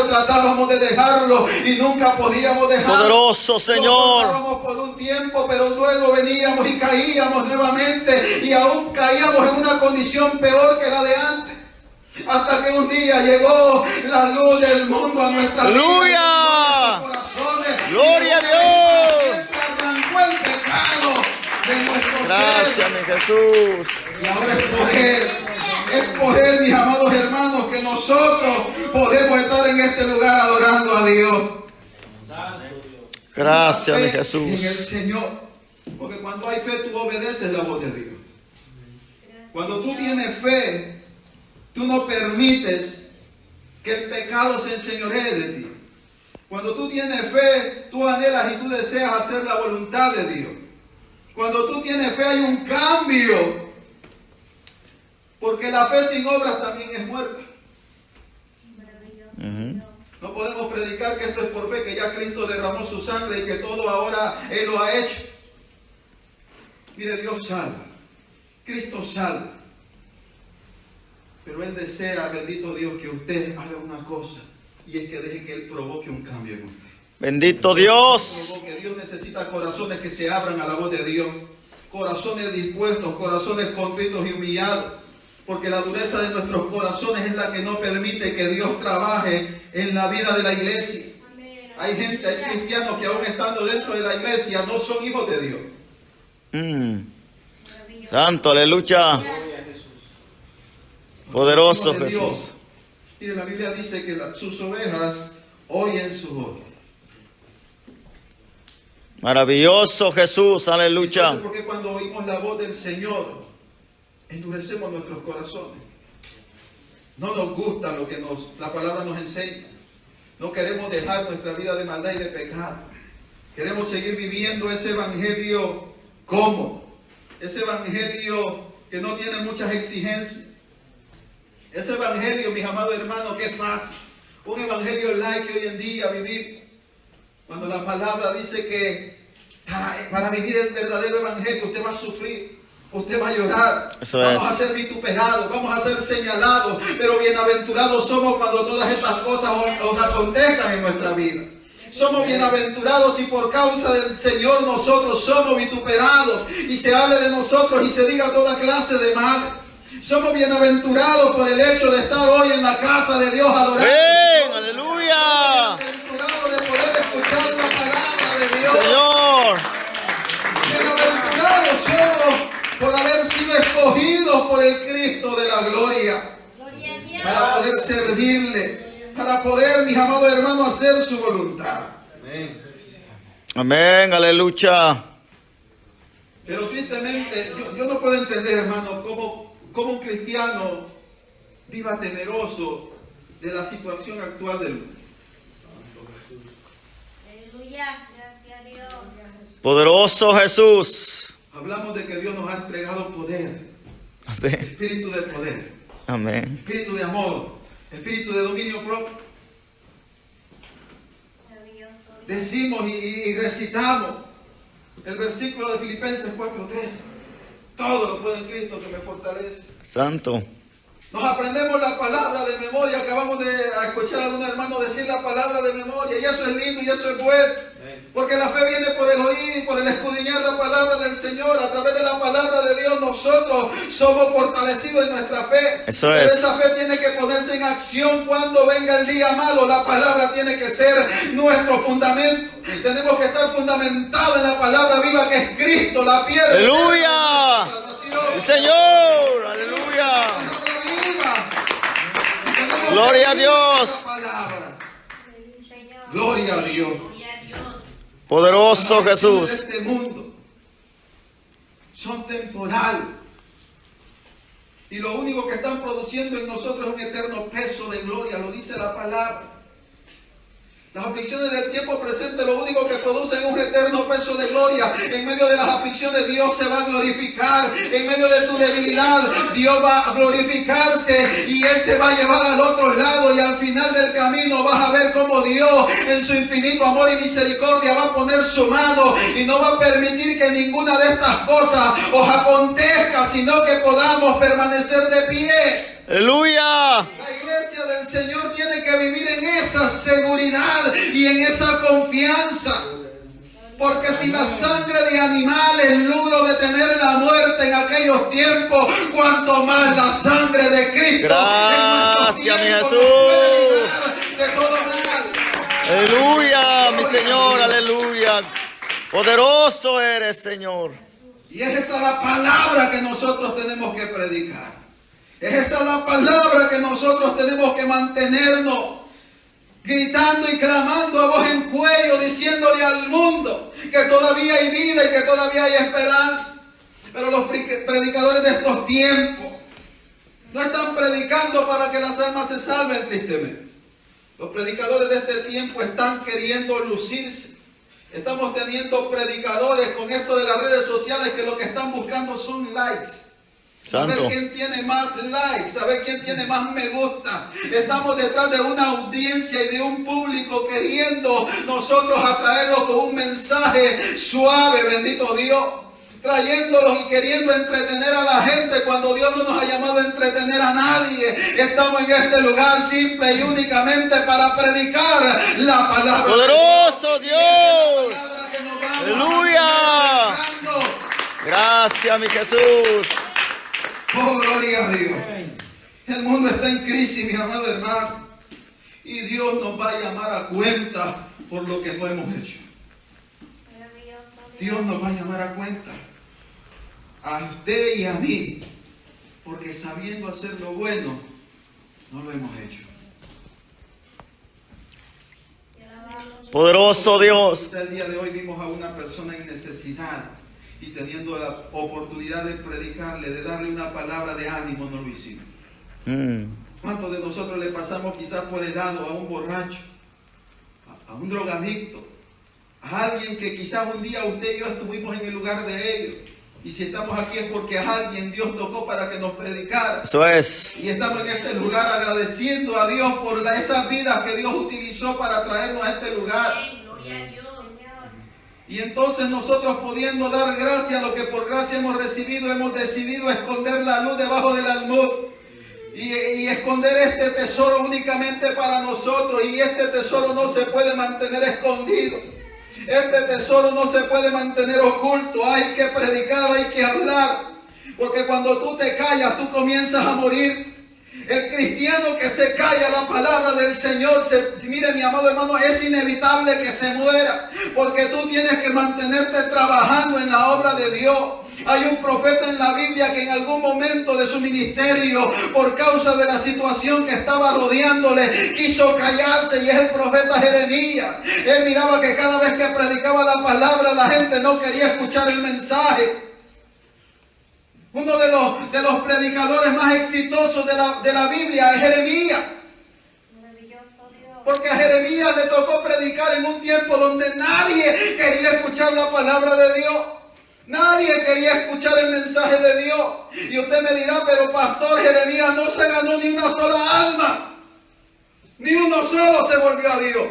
tratábamos de dejarlo y nunca podíamos dejarlo. Poderoso Señor. Tratábamos por un tiempo, pero luego veníamos y caíamos nuevamente y aún caíamos en una condición peor que la de antes. Hasta que un día llegó la luz del mundo a nuestra vida, ¡Aleluya! a nuestros corazones. ¡Gloria a Dios! Arrancó el pecado de nuestros Gracias, mi Jesús. y ahora es por Él, mis amados hermanos, que nosotros podemos estar en este lugar adorando a Dios. Gracias, mi Fe Jesús. en el Señor. Porque cuando hay fe, tú obedeces la voz de Dios. Cuando tú tienes fe, tú no permites que el pecado se enseñoree de ti. Cuando tú tienes fe, tú anhelas y tú deseas hacer la voluntad de Dios. Cuando tú tienes fe hay un cambio. Porque la fe sin obras también es muerta. No podemos predicar que esto es por fe, que ya Cristo derramó su sangre y que todo ahora Él lo ha hecho. Mire, Dios salva. Cristo salva. Pero Él desea, bendito Dios, que usted haga una cosa. Y es que deje que Él provoque un cambio en usted. Bendito Dios. Porque Dios necesita corazones que se abran a la voz de Dios. Corazones dispuestos, corazones contritos y humillados. Porque la dureza de nuestros corazones es la que no permite que Dios trabaje en la vida de la iglesia. Hay gente, hay cristianos que aún estando dentro de la iglesia no son hijos de Dios. Santo, aleluya. Poderoso Jesús. Mire, la Biblia dice que sus ovejas oyen su voz. Maravilloso Jesús, aleluya. Entonces, porque cuando oímos la voz del Señor, endurecemos nuestros corazones. No nos gusta lo que la palabra nos enseña. No queremos dejar nuestra vida de maldad y de pecado. Queremos seguir viviendo ese evangelio cómodo. Ese evangelio que no tiene muchas exigencias. Ese evangelio, mis amados hermanos, que es fácil. Un evangelio light que hoy en día vivir. Cuando la palabra dice que para vivir el verdadero evangelio usted va a sufrir. Usted va a llorar. Vamos a ser vituperados, vamos a ser señalados. Pero bienaventurados somos cuando todas estas cosas os acontezcan en nuestra vida. Somos bienaventurados y por causa del Señor nosotros somos vituperados. Y se hable de nosotros y se diga toda clase de mal. Somos bienaventurados por el hecho de estar hoy en la casa de Dios adorando. ¡Ven! ¡Aleluya! Bienaventurados de poder escuchar la palabra de Dios. Señor. Bienaventurados somos por haber sido escogidos por el servirle, para poder, mis amados hermanos, hacer su voluntad. Amén. Amén, aleluya. Pero tristemente, yo no puedo entender, hermano, cómo un cristiano viva temeroso de la situación actual del mundo. Aleluya. Gracias a Dios. Poderoso Jesús. Hablamos de que Dios nos ha entregado poder, Amén. espíritu de poder, Amén. espíritu de amor, espíritu de dominio propio. Decimos y recitamos el versículo de Filipenses 4:3. Todo lo puedo en Cristo que me fortalece. Santo. Nos aprendemos la palabra de memoria. Acabamos de escuchar a algún hermano decir la palabra de memoria. Y eso es lindo y eso es bueno. Porque la fe viene por el oír y por el escudriñar la palabra del Señor. A través de la palabra de Dios nosotros somos fortalecidos en nuestra fe. Eso Pero es. esa fe tiene que ponerse en acción cuando venga el día malo. La palabra tiene que ser nuestro fundamento. Tenemos que estar fundamentados en la palabra viva que es Cristo, la piedra. Aleluya. Salvación. El Señor. Aleluya. Gloria a Dios. Gloria a Dios. Gloria a Dios. Poderoso Las Jesús. aflicciones de este mundo son temporal. Y lo único que están produciendo en nosotros es un eterno peso de gloria, lo dice la palabra. Las aflicciones del tiempo presente lo único que producen es un eterno peso de gloria. En medio de las aflicciones Dios se va a glorificar. En medio de tu debilidad Dios va a glorificarse y Él te va a llevar al otro lado. Y al final del camino vas a ver cómo Dios en su infinito amor y misericordia va a poner su mano y no va a permitir que ninguna de estas cosas os acontezca, sino que podamos permanecer de pie. Aleluya. La iglesia del Señor tiene que vivir en esa seguridad y en esa confianza. Porque si la sangre de animales logró detener la muerte en aquellos tiempos, cuanto más la sangre de Cristo. Gracias, mi Jesús. Jesús. De todo mal. Aleluya, mi Señor. Aleluya. Poderoso eres, Señor. Y es esa la palabra que nosotros tenemos que predicar. Es esa la palabra que nosotros tenemos que mantenernos gritando y clamando a voz en cuello, diciéndole al mundo que todavía hay vida y que todavía hay esperanza. Pero los predicadores de estos tiempos no están predicando para que las almas se salven, tristemente. Los predicadores de este tiempo están queriendo lucirse. Estamos teniendo predicadores con esto de las redes sociales que lo que están buscando son likes. Santo. Saber quién tiene más likes, saber quién tiene más me gusta. Estamos detrás de una audiencia y de un público queriendo nosotros atraerlos con un mensaje suave, bendito Dios. Trayéndolos y queriendo entretener a la gente cuando Dios no nos ha llamado a entretener a nadie. Estamos en este lugar simple y únicamente para predicar la palabra. Poderoso de Dios. Dios. Aleluya. Gracias, mi Jesús. Oh, gloria a Dios. El mundo está en crisis, mis amados hermanos. Y Dios nos va a llamar a cuenta por lo que no hemos hecho. Dios nos va a llamar a cuenta. A usted y a mí. Porque sabiendo hacer lo bueno, no lo hemos hecho. Poderoso Dios. El día de hoy vimos a una persona en necesidad. Y teniendo la oportunidad de predicarle, de darle una palabra de ánimo, no lo hicimos. ¿Cuántos de nosotros le pasamos quizás por el lado a un borracho, a un drogadicto, a alguien que quizás un día usted y yo estuvimos en el lugar de ellos? Y si estamos aquí es porque a alguien Dios tocó para que nos predicara. Eso es. Y estamos en este lugar agradeciendo a Dios por esas vidas que Dios utilizó para traernos a este lugar. Gloria a Dios. Y entonces nosotros, pudiendo dar gracia a lo que por gracia hemos recibido, hemos decidido esconder la luz debajo del almud y esconder este tesoro únicamente para nosotros. Y este tesoro no se puede mantener escondido. Este tesoro no se puede mantener oculto. Hay que predicar, hay que hablar, porque cuando tú te callas, tú comienzas a morir. El cristiano que se calla la palabra del Señor, mire, mi amado hermano, es inevitable que se muera, porque tú tienes que mantenerte trabajando en la obra de Dios. Hay un profeta en la Biblia que en algún momento de su ministerio, por causa de la situación que estaba rodeándole, quiso callarse, y es el profeta Jeremías. Él miraba que cada vez que predicaba la palabra, la gente no quería escuchar el mensaje. Uno de los predicadores más exitosos de la Biblia es Jeremías. Porque a Jeremías le tocó predicar en un tiempo donde nadie quería escuchar la palabra de Dios. Nadie quería escuchar el mensaje de Dios. Y usted me dirá, pero pastor, Jeremías no se ganó ni una sola alma. Ni uno solo se volvió a Dios.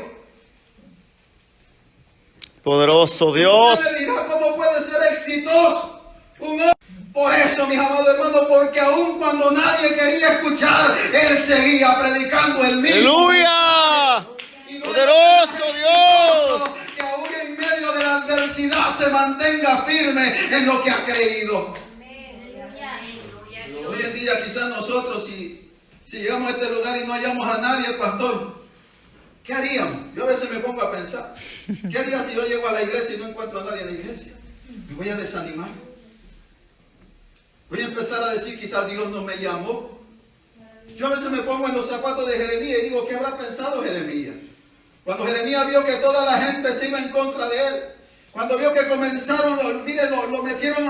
Poderoso Dios. Usted me dirá, ¿cómo puede ser exitoso un hombre? Por eso, mis amados hermanos, porque aun cuando nadie quería escuchar, él seguía predicando el mismo. ¡Aleluya! Y no ¡Poderoso es Dios! que aún en medio de la adversidad se mantenga firme en lo que ha creído. Hoy en día quizás nosotros, si llegamos a este lugar y no hallamos a nadie, pastor, ¿qué haríamos? Yo a veces me pongo a pensar, ¿qué haría si yo llego a la iglesia y no encuentro a nadie en la iglesia? Me voy a desanimar. Voy a empezar a decir, quizás Dios no me llamó. Yo a veces me pongo en los zapatos de Jeremías y digo, ¿qué habrá pensado Jeremías? Cuando Jeremías vio que toda la gente se iba en contra de él, cuando vio que comenzaron, lo metieron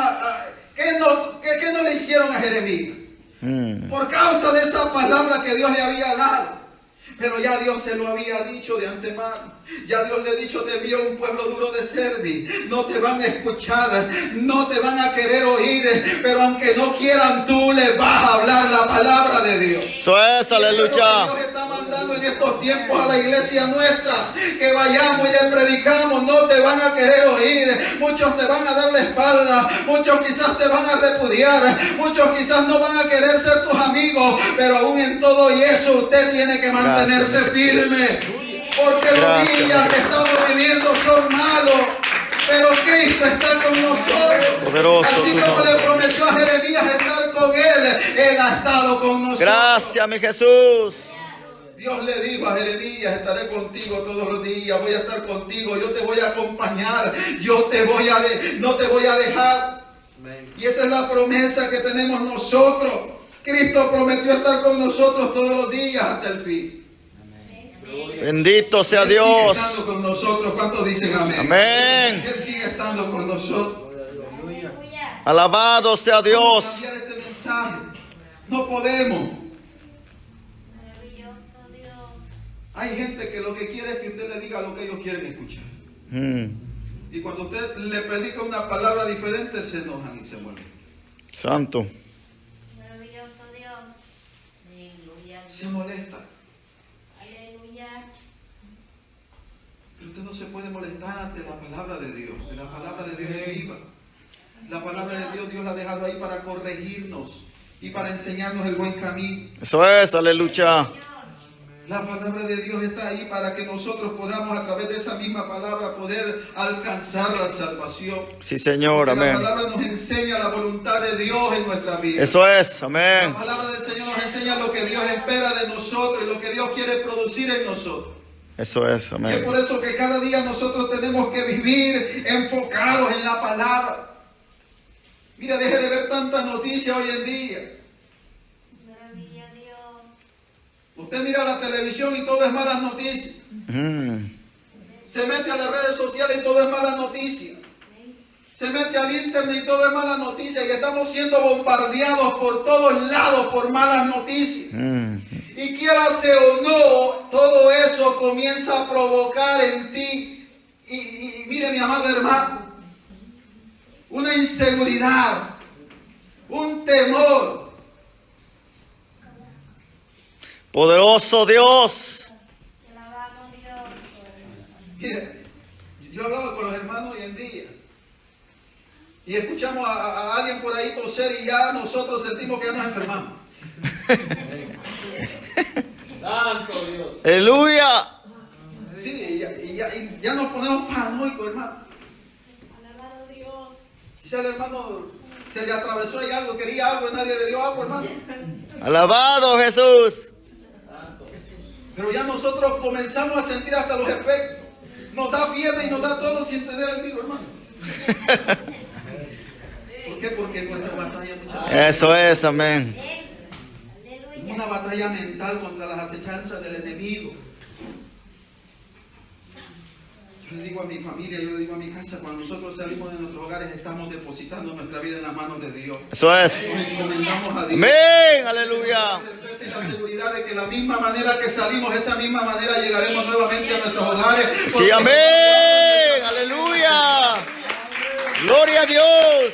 ¿qué no le hicieron a Jeremías? Por causa de esa palabra que Dios le había dado. Pero ya Dios se lo había dicho de antemano. Ya Dios le ha dicho, te envío un pueblo duro de servir. No te van a escuchar, no te van a querer oír, pero aunque no quieran, tú les vas a hablar la palabra de Dios. Eso es, aleluya. Dios está mandando en estos tiempos a la iglesia nuestra, que vayamos y le predicamos. No te van a querer oír, muchos te van a dar la espalda, muchos quizás te van a repudiar, muchos quizás no van a querer ser tus amigos, pero aún en todo y eso usted tiene que mantenerse firme. Porque los días que estamos viviendo son malos, pero Cristo está con nosotros. Poderoso, así como le prometió a Jeremías estar con él ha estado con nosotros. Gracias, mi Jesús. Dios le dijo a Jeremías, estaré contigo todos los días, voy a estar contigo, yo te voy a acompañar, no te voy a dejar. Y esa es la promesa que tenemos nosotros. Cristo prometió estar con nosotros todos los días hasta el fin. Bendito sea Él Dios. sigue estando con nosotros. ¿Cuántos dicen amén? Amén. Él sigue estando con nosotros. Alabado sea Dios. Cambiar este mensaje. No podemos. Hay gente que lo que quiere es que usted le diga lo que ellos quieren escuchar. Y cuando usted le predica una palabra diferente, se enojan y se molestan. Santo. Se molesta. Pero usted no se puede molestar ante la palabra de Dios. La palabra de Dios es viva. La palabra de Dios, Dios la ha dejado ahí para corregirnos y para enseñarnos el buen camino. Eso es, aleluya. La palabra de Dios está ahí para que nosotros podamos a través de esa misma palabra poder alcanzar la salvación. Sí, Señor, Porque amén. la palabra nos enseña la voluntad de Dios en nuestra vida. Eso es, amén. La palabra del Señor nos enseña lo que Dios espera de nosotros y lo que Dios quiere producir en nosotros. Eso es, Y es amén. por eso que cada día nosotros tenemos que vivir enfocados en la palabra. Mira, deje de ver tanta noticia hoy en día. Usted mira la televisión y todo es malas noticias. Se mete a las redes sociales y todo es mala noticia. Se mete al internet y todo es mala noticia. Y estamos siendo bombardeados por todos lados por malas noticias. Y quiérase o no, todo eso comienza a provocar en ti. Y mire, mi amado hermano, una inseguridad, un temor. Poderoso Dios. Mire, yo hablaba con los hermanos hoy en día y escuchamos a alguien por ahí toser y ya nosotros sentimos que ya nos enfermamos. Santo Dios. Aleluya. Sí, y ya nos ponemos paranoicos, hermano. Alabado Dios. Quizá el hermano se le atravesó ahí algo, quería algo y nadie le dio agua, hermano. Alabado Jesús. Pero ya nosotros comenzamos a sentir hasta los efectos. Nos da fiebre y nos da todo sin tener el virus, hermano. qué? Porque nuestra batalla muchas veces Eso es, amén. es una batalla mental contra las acechanzas del enemigo. Yo le digo a mi familia, yo le digo a mi casa, cuando nosotros salimos de nuestros hogares estamos depositando nuestra vida en las manos de Dios. Eso es. Nos encomendamos a Dios. Amén, aleluya. La certeza y la seguridad de que la misma manera que salimos, esa misma manera llegaremos nuevamente a nuestros hogares. Sí, amén, aleluya. Gloria a Dios.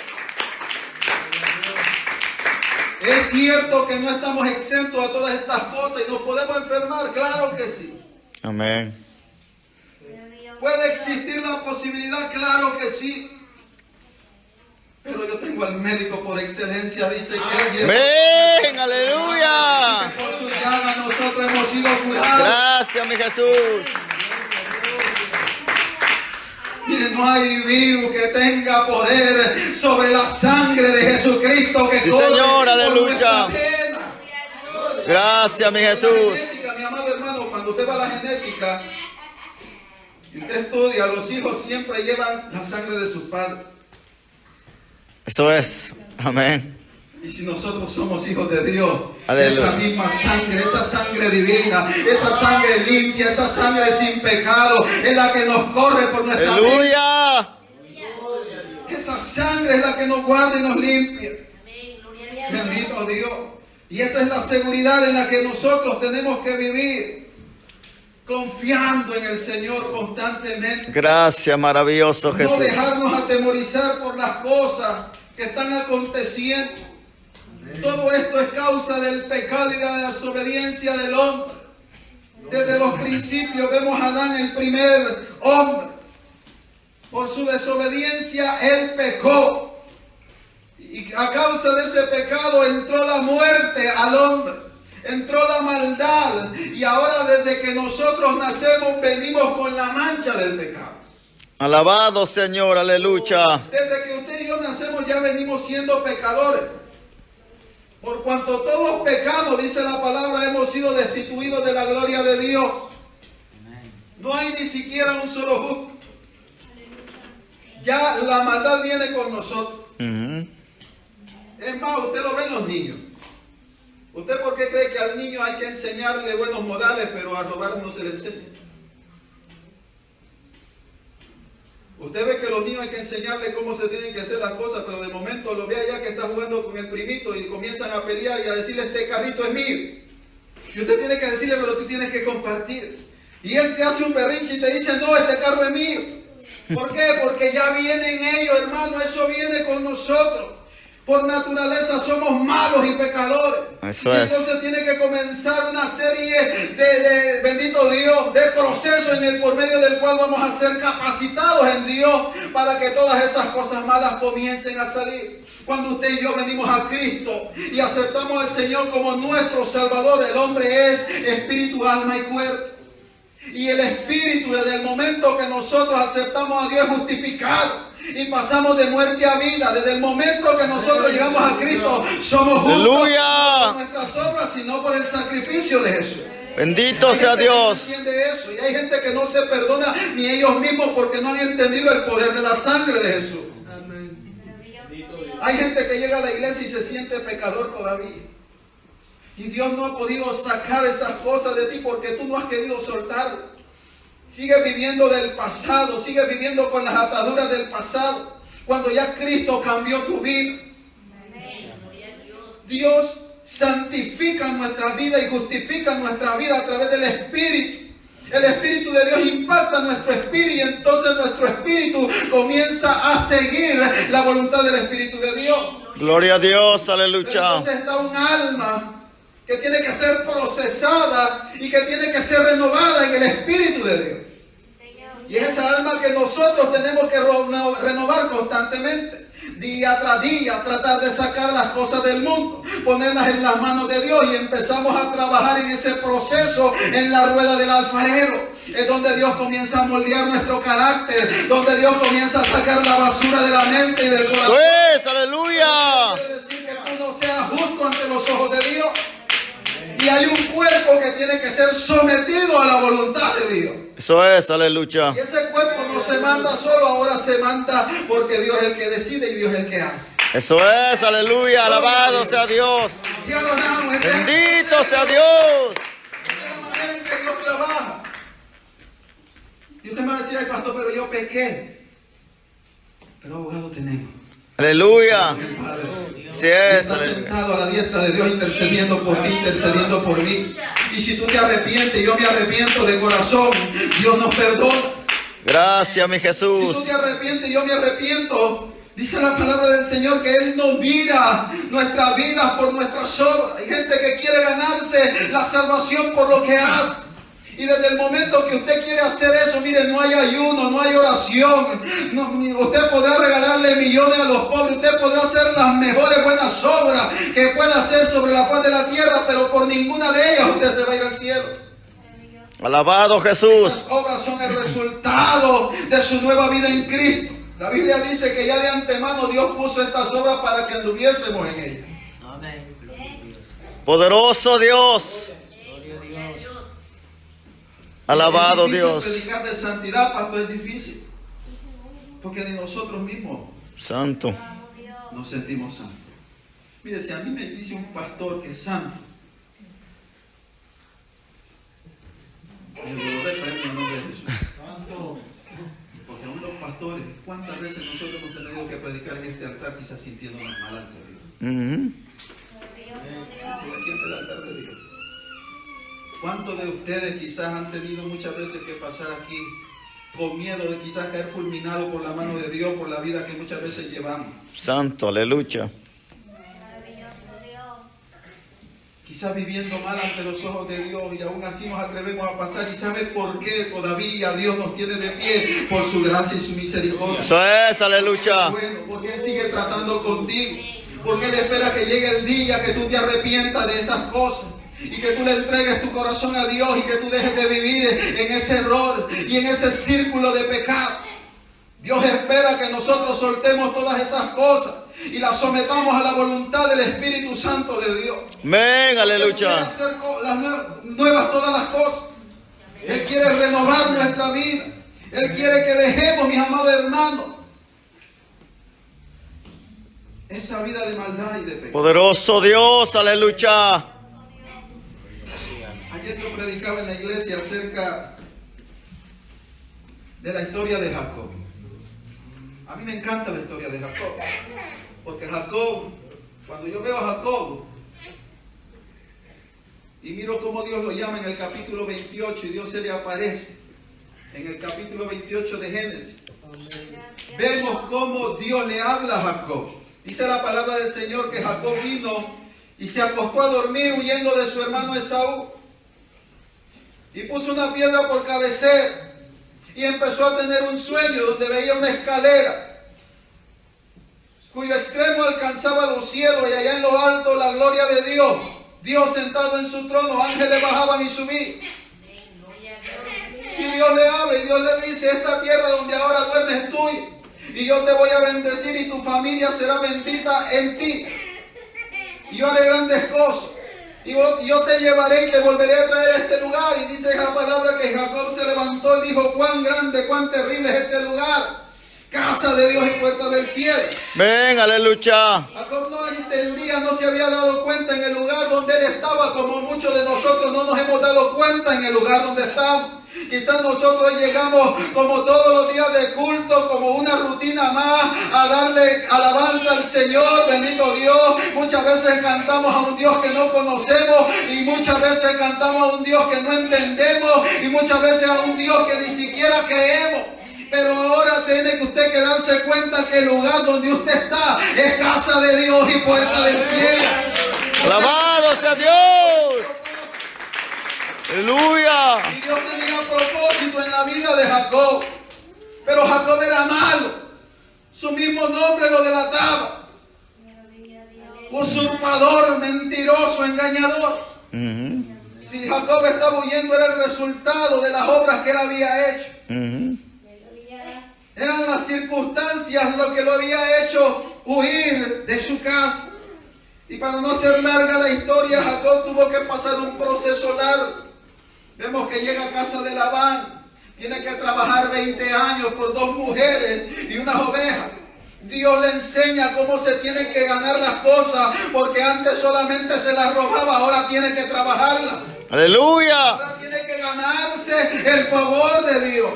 Es cierto que no estamos exentos a todas estas cosas y nos podemos enfermar, claro que sí. Amén. ¿Puede existir la posibilidad? Claro que sí. Pero yo tengo al médico por excelencia, dice que él Amén, aleluya. por su llaga nosotros hemos sido curados. Gracias, mi Jesús. Mire, no hay virus que tenga poder sobre la sangre de Jesucristo que Sí, corre Señor, por aleluya. nuestra vena. Gracias, mi La Jesús. genética, mi amado hermano, cuando usted va a la genética y usted estudia, los hijos siempre llevan la sangre de sus padres. Eso es. Amén. Y si nosotros somos hijos de Dios, Aleluya. esa misma sangre, esa sangre divina, esa sangre limpia, esa sangre sin pecado, es la que nos corre por nuestra vida. Aleluya. Esa sangre es la que nos guarda y nos limpia. Bendito Dios. Y esa es la seguridad en la que nosotros tenemos que vivir, confiando en el Señor constantemente. Gracias, maravilloso No Jesús. dejarnos atemorizar por las cosas que están aconteciendo. Todo esto es causa del pecado y de la desobediencia del hombre. Desde los principios vemos a Adán, el primer hombre. Por su desobediencia él pecó. Y a causa de ese pecado entró la muerte al hombre. Entró la maldad. Y ahora desde que nosotros nacemos venimos con la mancha del pecado. Alabado, Señor, aleluya. Desde que usted y yo nacemos ya venimos siendo pecadores. Por cuanto todos pecamos, dice la palabra, hemos sido destituidos de la gloria de Dios. No hay ni siquiera un solo justo. Ya la maldad viene con nosotros. Ujú. Es más, usted lo ve en los niños. ¿Usted por qué cree que al niño hay que enseñarle buenos modales, pero a robar no se le enseña? Usted ve que a los niños hay que enseñarle cómo se tienen que hacer las cosas, pero de momento lo ve allá que está jugando con el primito y comienzan a pelear y a decirle, este carrito es mío. Y usted tiene que decirle, pero tú tienes que compartir. Y él te hace un berrinche y te dice, no, este carro es mío. ¿Por qué? Porque ya vienen ellos, hermano, eso viene con nosotros. Por naturaleza somos malos y pecadores. Eso y es. entonces tiene que comenzar una serie bendito Dios, de procesos por medio del cual vamos a ser capacitados en Dios para que todas esas cosas malas comiencen a salir. Cuando usted y yo venimos a Cristo y aceptamos al Señor como nuestro Salvador, el hombre es espíritu, alma y cuerpo. Y el espíritu, desde el momento que nosotros aceptamos a Dios, es justificado. Y pasamos de muerte a vida. Desde el momento que nosotros llegamos a Cristo, somos justos. Aleluya. No por nuestras obras, sino por el sacrificio de Jesús. Bendito Hay sea gente que no Dios. entiende eso. Y hay gente que no se perdona ni ellos mismos porque no han entendido el poder de la sangre de Jesús. Hay gente que llega a la iglesia y se siente pecador todavía. Y Dios no ha podido sacar esas cosas de ti porque tú no has querido soltarlo. Sigues viviendo del pasado, sigues viviendo con las ataduras del pasado, cuando ya Cristo cambió tu vida. Dios santifica nuestra vida y justifica nuestra vida a través del Espíritu. El Espíritu de Dios impacta nuestro espíritu y entonces nuestro espíritu comienza a seguir la voluntad del Espíritu de Dios. Gloria a Dios, Pero aleluya. entonces está un alma que tiene que ser procesada y que tiene que ser renovada en el Espíritu de Dios. Y es esa alma que nosotros tenemos que renovar constantemente, día tras día, tratar de sacar las cosas del mundo, ponerlas en las manos de Dios y empezamos a trabajar en ese proceso en la rueda del alfarero. Es donde Dios comienza a moldear nuestro carácter, donde Dios comienza a sacar la basura de la mente y del corazón. Eso es, aleluya. Quiere decir que tú no seas justo ante los ojos de Dios. Y hay un cuerpo que tiene que ser sometido a la voluntad de Dios. Eso es, aleluya. Y ese cuerpo no se manda solo, ahora se manda porque Dios es el que decide y Dios es el que hace. Eso es, aleluya. Alabado sea Dios. Y adoramos. Bendito sea Dios. Esa es la manera en que Dios trabaja. Y usted me va a decir, ay pastor, pero yo pequé. Pero abogado tenemos. Aleluya. El Padre. Sí es, Está aleluya. sentado a la diestra de Dios intercediendo por ti, intercediendo por mí. Y si tú te arrepientes, yo me arrepiento de corazón, Dios nos perdona. Gracias, mi Si tú Jesús. te arrepientes, yo me arrepiento. Dice la palabra del Señor que Él no mira nuestras vidas por nuestras obras. Hay gente que quiere ganarse la salvación por lo que hace. Y desde el momento que usted quiere hacer eso, mire, no hay ayuno, no hay oración. Usted podrá regalarle millones a los pobres, usted podrá hacer las mejores buenas obras que pueda hacer sobre la faz de la tierra, pero por ninguna de ellas usted se va a ir al cielo. Alabado Jesús. Esas obras son el resultado de su nueva vida en Cristo. La Biblia dice que ya de antemano Dios puso estas obras para que anduviésemos en ellas. Poderoso Dios. Alabado Es difícil Dios. predicar de santidad, pastor, es difícil. Porque de nosotros mismos Santo. nos sentimos santos. Mire, si a mí me dice un pastor que es santo, me lo reprendo en nombre de Jesús. Porque aún los pastores, ¿cuántas veces nosotros hemos tenido que predicar en este altar quizás sintiéndonos mal ante Dios? Ujú. Aquí está el altar de Dios. ¿Cuántos de ustedes quizás han tenido muchas veces que pasar aquí con miedo de quizás caer fulminado por la mano de Dios, por la vida que muchas veces llevamos? Santo, aleluya. Quizás viviendo mal ante los ojos de Dios y aún así nos atrevemos a pasar. ¿Y sabe por qué todavía Dios nos tiene de pie? Por su gracia y su misericordia. Eso es, aleluya. Bueno, porque Él sigue tratando contigo. Porque Él espera que llegue el día que tú te arrepientas de esas cosas. Y que tú le entregues tu corazón a Dios y que tú dejes de vivir en ese error y en ese círculo de pecado. Dios espera que nosotros soltemos todas esas cosas y las sometamos a la voluntad del Espíritu Santo de Dios. Amén, Él quiere aleluya. hacer nuevas todas las cosas. Él quiere renovar nuestra vida. Él quiere que dejemos, mis amados hermanos, esa vida de maldad y de pecado. Poderoso Dios, aleluya. Ayer yo predicaba en la iglesia acerca de la historia de Jacob. A mí me encanta la historia de Jacob. Porque Jacob, cuando yo veo a Jacob y miro cómo Dios lo llama en el capítulo 28 y Dios se le aparece en el capítulo 28 de Génesis, vemos cómo Dios le habla a Jacob. Dice la palabra del Señor que Jacob vino y se acostó a dormir huyendo de su hermano Esaú. Y puso una piedra por cabecera y empezó a tener un sueño donde veía una escalera cuyo extremo alcanzaba los cielos y allá en lo alto la gloria de Dios. Dios sentado en su trono, ángeles bajaban y subían. Y Dios le habla y Dios le dice, esta tierra donde ahora duermes es tuya. Y yo te voy a bendecir y tu familia será bendita en ti. Y yo haré grandes cosas. Y yo te llevaré y te volveré a traer a este lugar. Y dice la palabra que Jacob se levantó y dijo, cuán grande, cuán terrible es este lugar. Casa de Dios y puerta del cielo. Ven, aleluya. Jacob no entendía, no se había dado cuenta en el lugar donde él estaba, como muchos de nosotros no nos hemos dado cuenta en el lugar donde estamos. Quizás nosotros llegamos como todos los días de culto, como una rutina más, a darle alabanza al Señor, bendito Dios. Muchas veces cantamos a un Dios que no conocemos y muchas veces cantamos a un Dios que no entendemos y muchas veces a un Dios que ni siquiera creemos. Pero ahora tiene que usted que darse cuenta que el lugar donde usted está es casa de Dios y puerta del cielo. Alabado sea Dios. Aleluya. Y Dios tenía propósito en la vida de Jacob. Pero Jacob era malo. Su mismo nombre lo delataba. Usurpador, mentiroso, engañador. Ujú, Si Jacob estaba huyendo era el resultado de las obras que él había hecho. ujú. Eran las circunstancias lo que lo había hecho huir de su casa. Y para no hacer larga la historia, Jacob tuvo que pasar un proceso largo. Vemos que llega a casa de Labán. Tiene que trabajar 20 años por 2 mujeres y unas ovejas. Dios le enseña cómo se tienen que ganar las cosas, porque antes solamente se las robaba, ahora tiene que trabajarlas. Aleluya. Ahora tiene que ganarse el favor de Dios.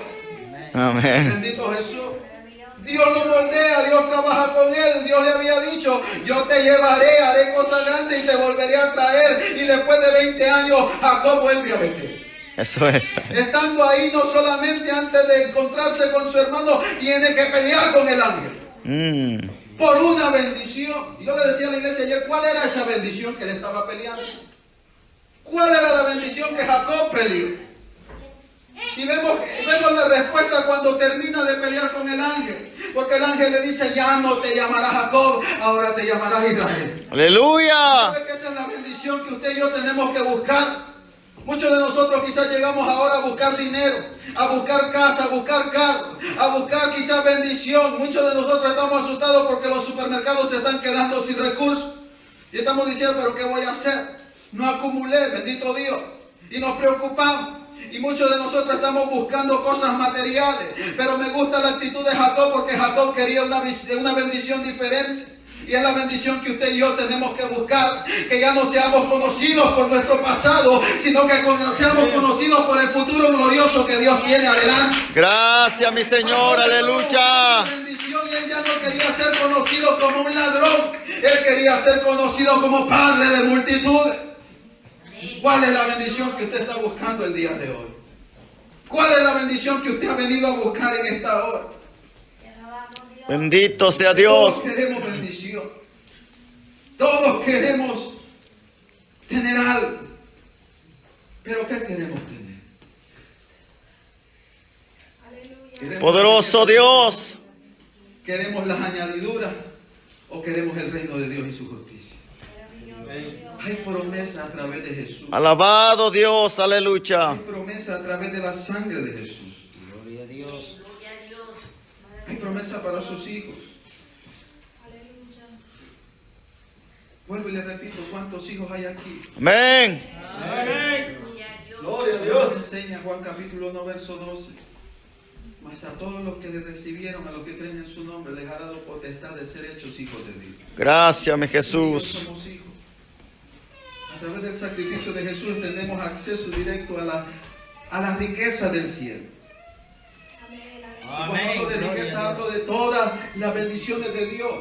Amén. Bendito Jesús. Dios lo moldea, Dios trabaja con él. Dios le había dicho, yo te llevaré, haré cosas grandes y te volveré a traer. Y después de 20 años, Jacob vuelve a Betel. Eso es. Estando ahí, no solamente antes de encontrarse con su hermano, tiene que pelear con el ángel. Por una bendición. Yo le decía a la iglesia ayer, ¿cuál era esa bendición que le estaba peleando? ¿Cuál era la bendición que Jacob peleó? Y vemos la respuesta cuando termina de pelear con el ángel. Porque el ángel le dice, ya no te llamarás Jacob, ahora te llamarás Israel. Aleluya. ¿Sabe que esa es la bendición que usted y yo tenemos que buscar? Muchos de nosotros quizás llegamos ahora a buscar dinero, a buscar casa, a buscar carro, a buscar quizás bendición. Muchos de nosotros estamos asustados porque los supermercados se están quedando sin recursos. Y estamos diciendo, pero ¿qué voy a hacer? No acumulé, bendito Dios. Y nos preocupamos. Y muchos de nosotros estamos buscando cosas materiales. Pero me gusta la actitud de Jacob porque Jacob quería una bendición diferente. Y es la bendición que usted y yo tenemos que buscar. Que ya no seamos conocidos por nuestro pasado, sino que seamos conocidos por el futuro glorioso que Dios tiene adelante. Gracias, mi Señor. Aleluya. Bendición, y él ya no quería ser conocido como un ladrón. Él quería ser conocido como padre de multitudes. ¿Cuál es la bendición que usted está buscando el día de hoy? ¿Cuál es la bendición que usted ha venido a buscar en esta hora? Bendito sea Dios. Todos queremos bendición. Todos queremos tener algo. Pero ¿qué queremos tener? ¿Queremos Poderoso Dios. ¿Queremos las añadiduras o queremos el reino de Dios y su justicia? Hay promesa a través de Jesús. Alabado Dios. Aleluya. Hay promesa a través de la sangre de Jesús. Gloria a Dios. Hay promesa para sus hijos. Vuelvo y le repito, ¿cuántos hijos hay aquí? Amén. Amén. Gloria a Dios. Enseña Juan capítulo 1, verso 12. Mas a todos los que le recibieron, a los que creen en su nombre, les ha dado potestad de ser hechos hijos de Dios. Gracias, mi Nosotros Jesús. somos hijos. A través del sacrificio de Jesús tenemos acceso directo a la riqueza del cielo. Y cuando hablo de riqueza, hablo de todas las bendiciones de Dios.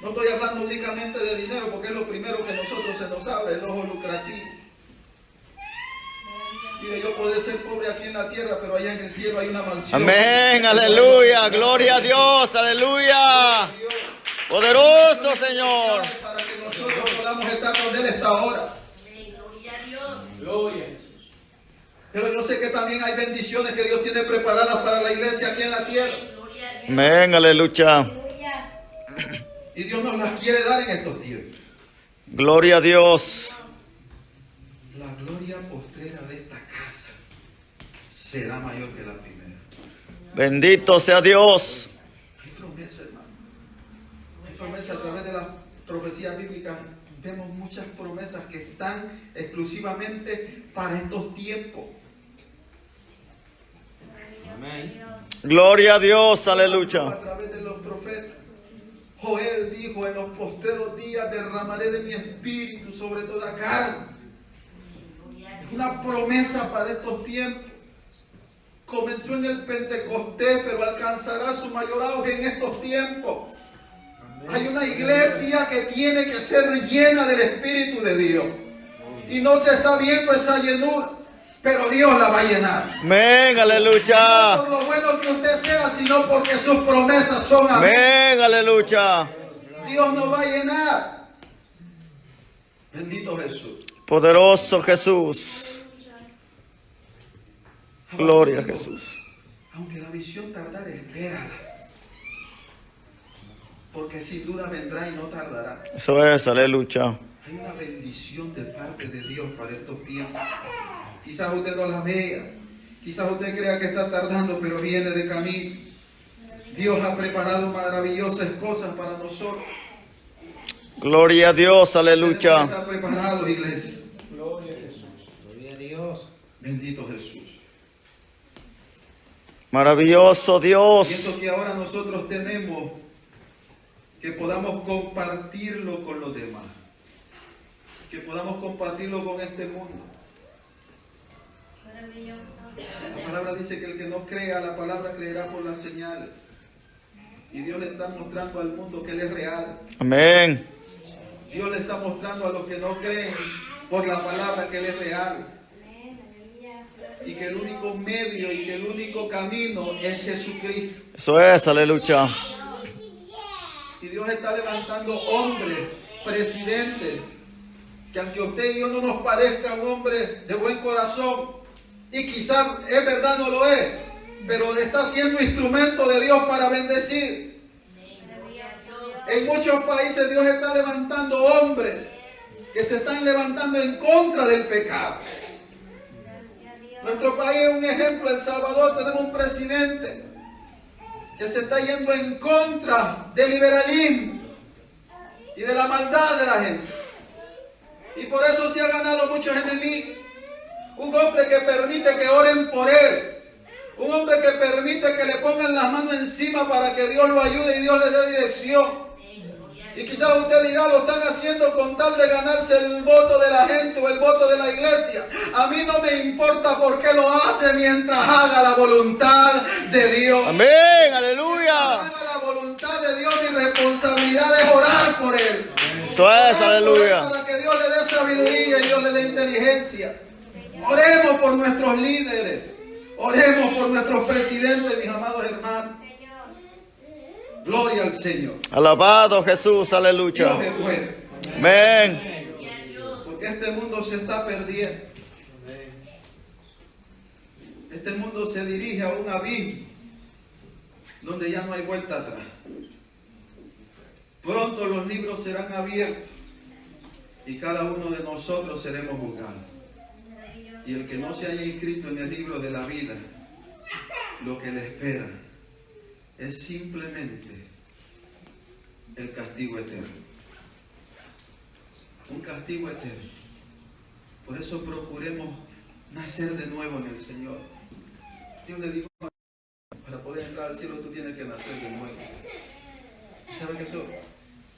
No estoy hablando únicamente de dinero, porque es lo primero que nosotros se nos abre, el ojo lucrativo. Mire, yo puedo ser pobre aquí en la tierra, pero allá en el cielo hay una mansión. Amén. Aleluya. Gloria a Dios. Aleluya. Poderoso Señor. Para que nosotros podamos estar con Él esta hora. Gloria a Jesús. Pero yo sé que también hay bendiciones que Dios tiene preparadas para la iglesia aquí en la tierra. Amén. Aleluya. Y Dios nos las quiere dar en estos tiempos. Gloria a Dios. La gloria postrera de esta casa será mayor que la primera. Bendito sea Dios. Hay promesa, hermano. Hay promesa a través de las profecías bíblicas. Vemos muchas promesas que están exclusivamente para estos tiempos. Amén. Gloria a Dios. Aleluya. A través de los profetas. Joel dijo, en los postreros días derramaré de mi espíritu sobre toda carne. Es una promesa para estos tiempos. Comenzó en el Pentecostés, pero alcanzará su mayor auge en estos tiempos. Hay una iglesia que tiene que ser llena del Espíritu de Dios. Y no se está viendo esa llenura, pero Dios la va a llenar. Amén. No Aleluya. por lo bueno que usted sea, sino porque sus promesas son amén. Amén. Aleluya. Dios nos va a llenar. Bendito Jesús. Poderoso Jesús. Gloria a Jesús. Aunque la visión tardara, espérala. Porque sin duda vendrá y no tardará. Eso es. Aleluya. Hay una bendición de parte de Dios para estos tiempos. Quizás usted no la vea. Quizás usted crea que está tardando, pero viene de camino. Dios ha preparado maravillosas cosas para nosotros. Gloria a Dios. Tenemos que Aleluya. estar preparados, iglesia. Gloria a Jesús. Gloria a Dios. Bendito Jesús. Maravilloso Y Dios. eso que ahora nosotros tenemos, que podamos compartirlo con los demás. Que podamos compartirlo con este mundo. La palabra dice que el que no crea la palabra creerá por las señales. Y Dios le está mostrando al mundo que Él es real. Amén. Dios le está mostrando a los que no creen por la palabra que Él es real. Y que el único medio y que el único camino es Jesucristo. Eso es, aleluya. Y Dios está levantando hombres, presidentes, que aunque usted y yo no nos parezca un hombre de buen corazón, y quizás es verdad no lo es, pero le está siendo instrumento de Dios para bendecir. En muchos países Dios está levantando hombres que se están levantando en contra del pecado. Nuestro país es un ejemplo. El Salvador, tenemos un presidente que se está yendo en contra del liberalismo y de la maldad de la gente. Y por eso se ha ganado muchos enemigos. Un hombre que permite que oren por él. Un hombre que permite que le pongan las manos encima para que Dios lo ayude y Dios le dé dirección. Y quizás usted dirá, lo están haciendo con tal de ganarse el voto de la gente o el voto de la iglesia. A mí no me importa por qué lo hace mientras haga la voluntad de Dios. Amén, aleluya. Haga la voluntad de Dios, mi responsabilidad es orar por él. Eso es, Orar por él aleluya. para que Dios le dé sabiduría y Dios le dé inteligencia. Oremos por nuestros líderes. Oremos por nuestros presidentes, mis amados hermanos. Gloria al Señor. Alabado Jesús, aleluya. Dios es bueno. Amén. Porque este mundo se está perdiendo. Este mundo se dirige a un abismo donde ya no hay vuelta atrás. Pronto los libros serán abiertos y cada uno de nosotros seremos juzgados. Y el que no se haya inscrito en el libro de la vida, lo que le espera es simplemente el castigo eterno. Un castigo eterno. Por eso procuremos nacer de nuevo en el Señor. Dios le dijo, para poder entrar al cielo tú tienes que nacer de nuevo. ¿Y sabe que eso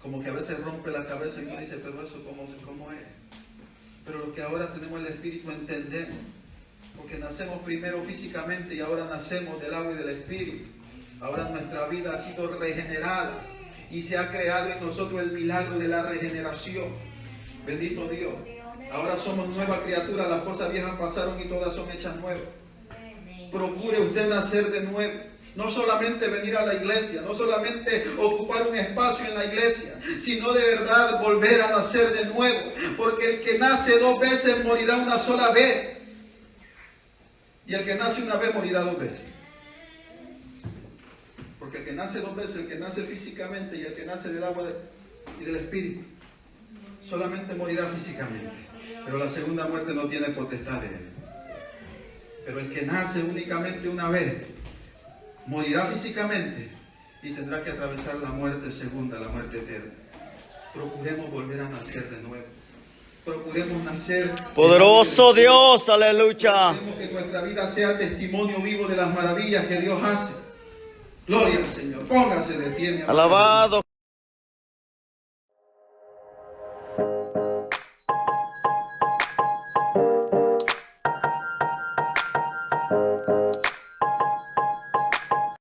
como que a veces rompe la cabeza y uno dice, pero eso cómo es? Pero lo que ahora tenemos el Espíritu entendemos. Porque nacemos primero físicamente y ahora nacemos del agua y del Espíritu. Ahora nuestra vida ha sido regenerada y se ha creado en nosotros el milagro de la regeneración. Bendito Dios. Ahora somos nueva criatura, las cosas viejas pasaron y todas son hechas nuevas. Procure usted nacer de nuevo. No solamente venir a la iglesia, no solamente ocupar un espacio en la iglesia, sino de verdad volver a nacer de nuevo. Porque el que nace 2 veces morirá una sola vez. Y el que nace una vez morirá 2 veces. Porque el que nace 2 veces, el que nace físicamente y el que nace del agua y del Espíritu, solamente morirá físicamente. Pero la segunda muerte no tiene potestad de él. Pero el que nace únicamente una vez, morirá físicamente y tendrá que atravesar la muerte segunda, la muerte eterna. Procuremos volver a nacer de nuevo. Procuremos nacer. Poderoso Dios, aleluya. Procuremos que nuestra vida sea testimonio vivo de las maravillas que Dios hace. Gloria al Señor. Póngase de pie, mi amado. Alabado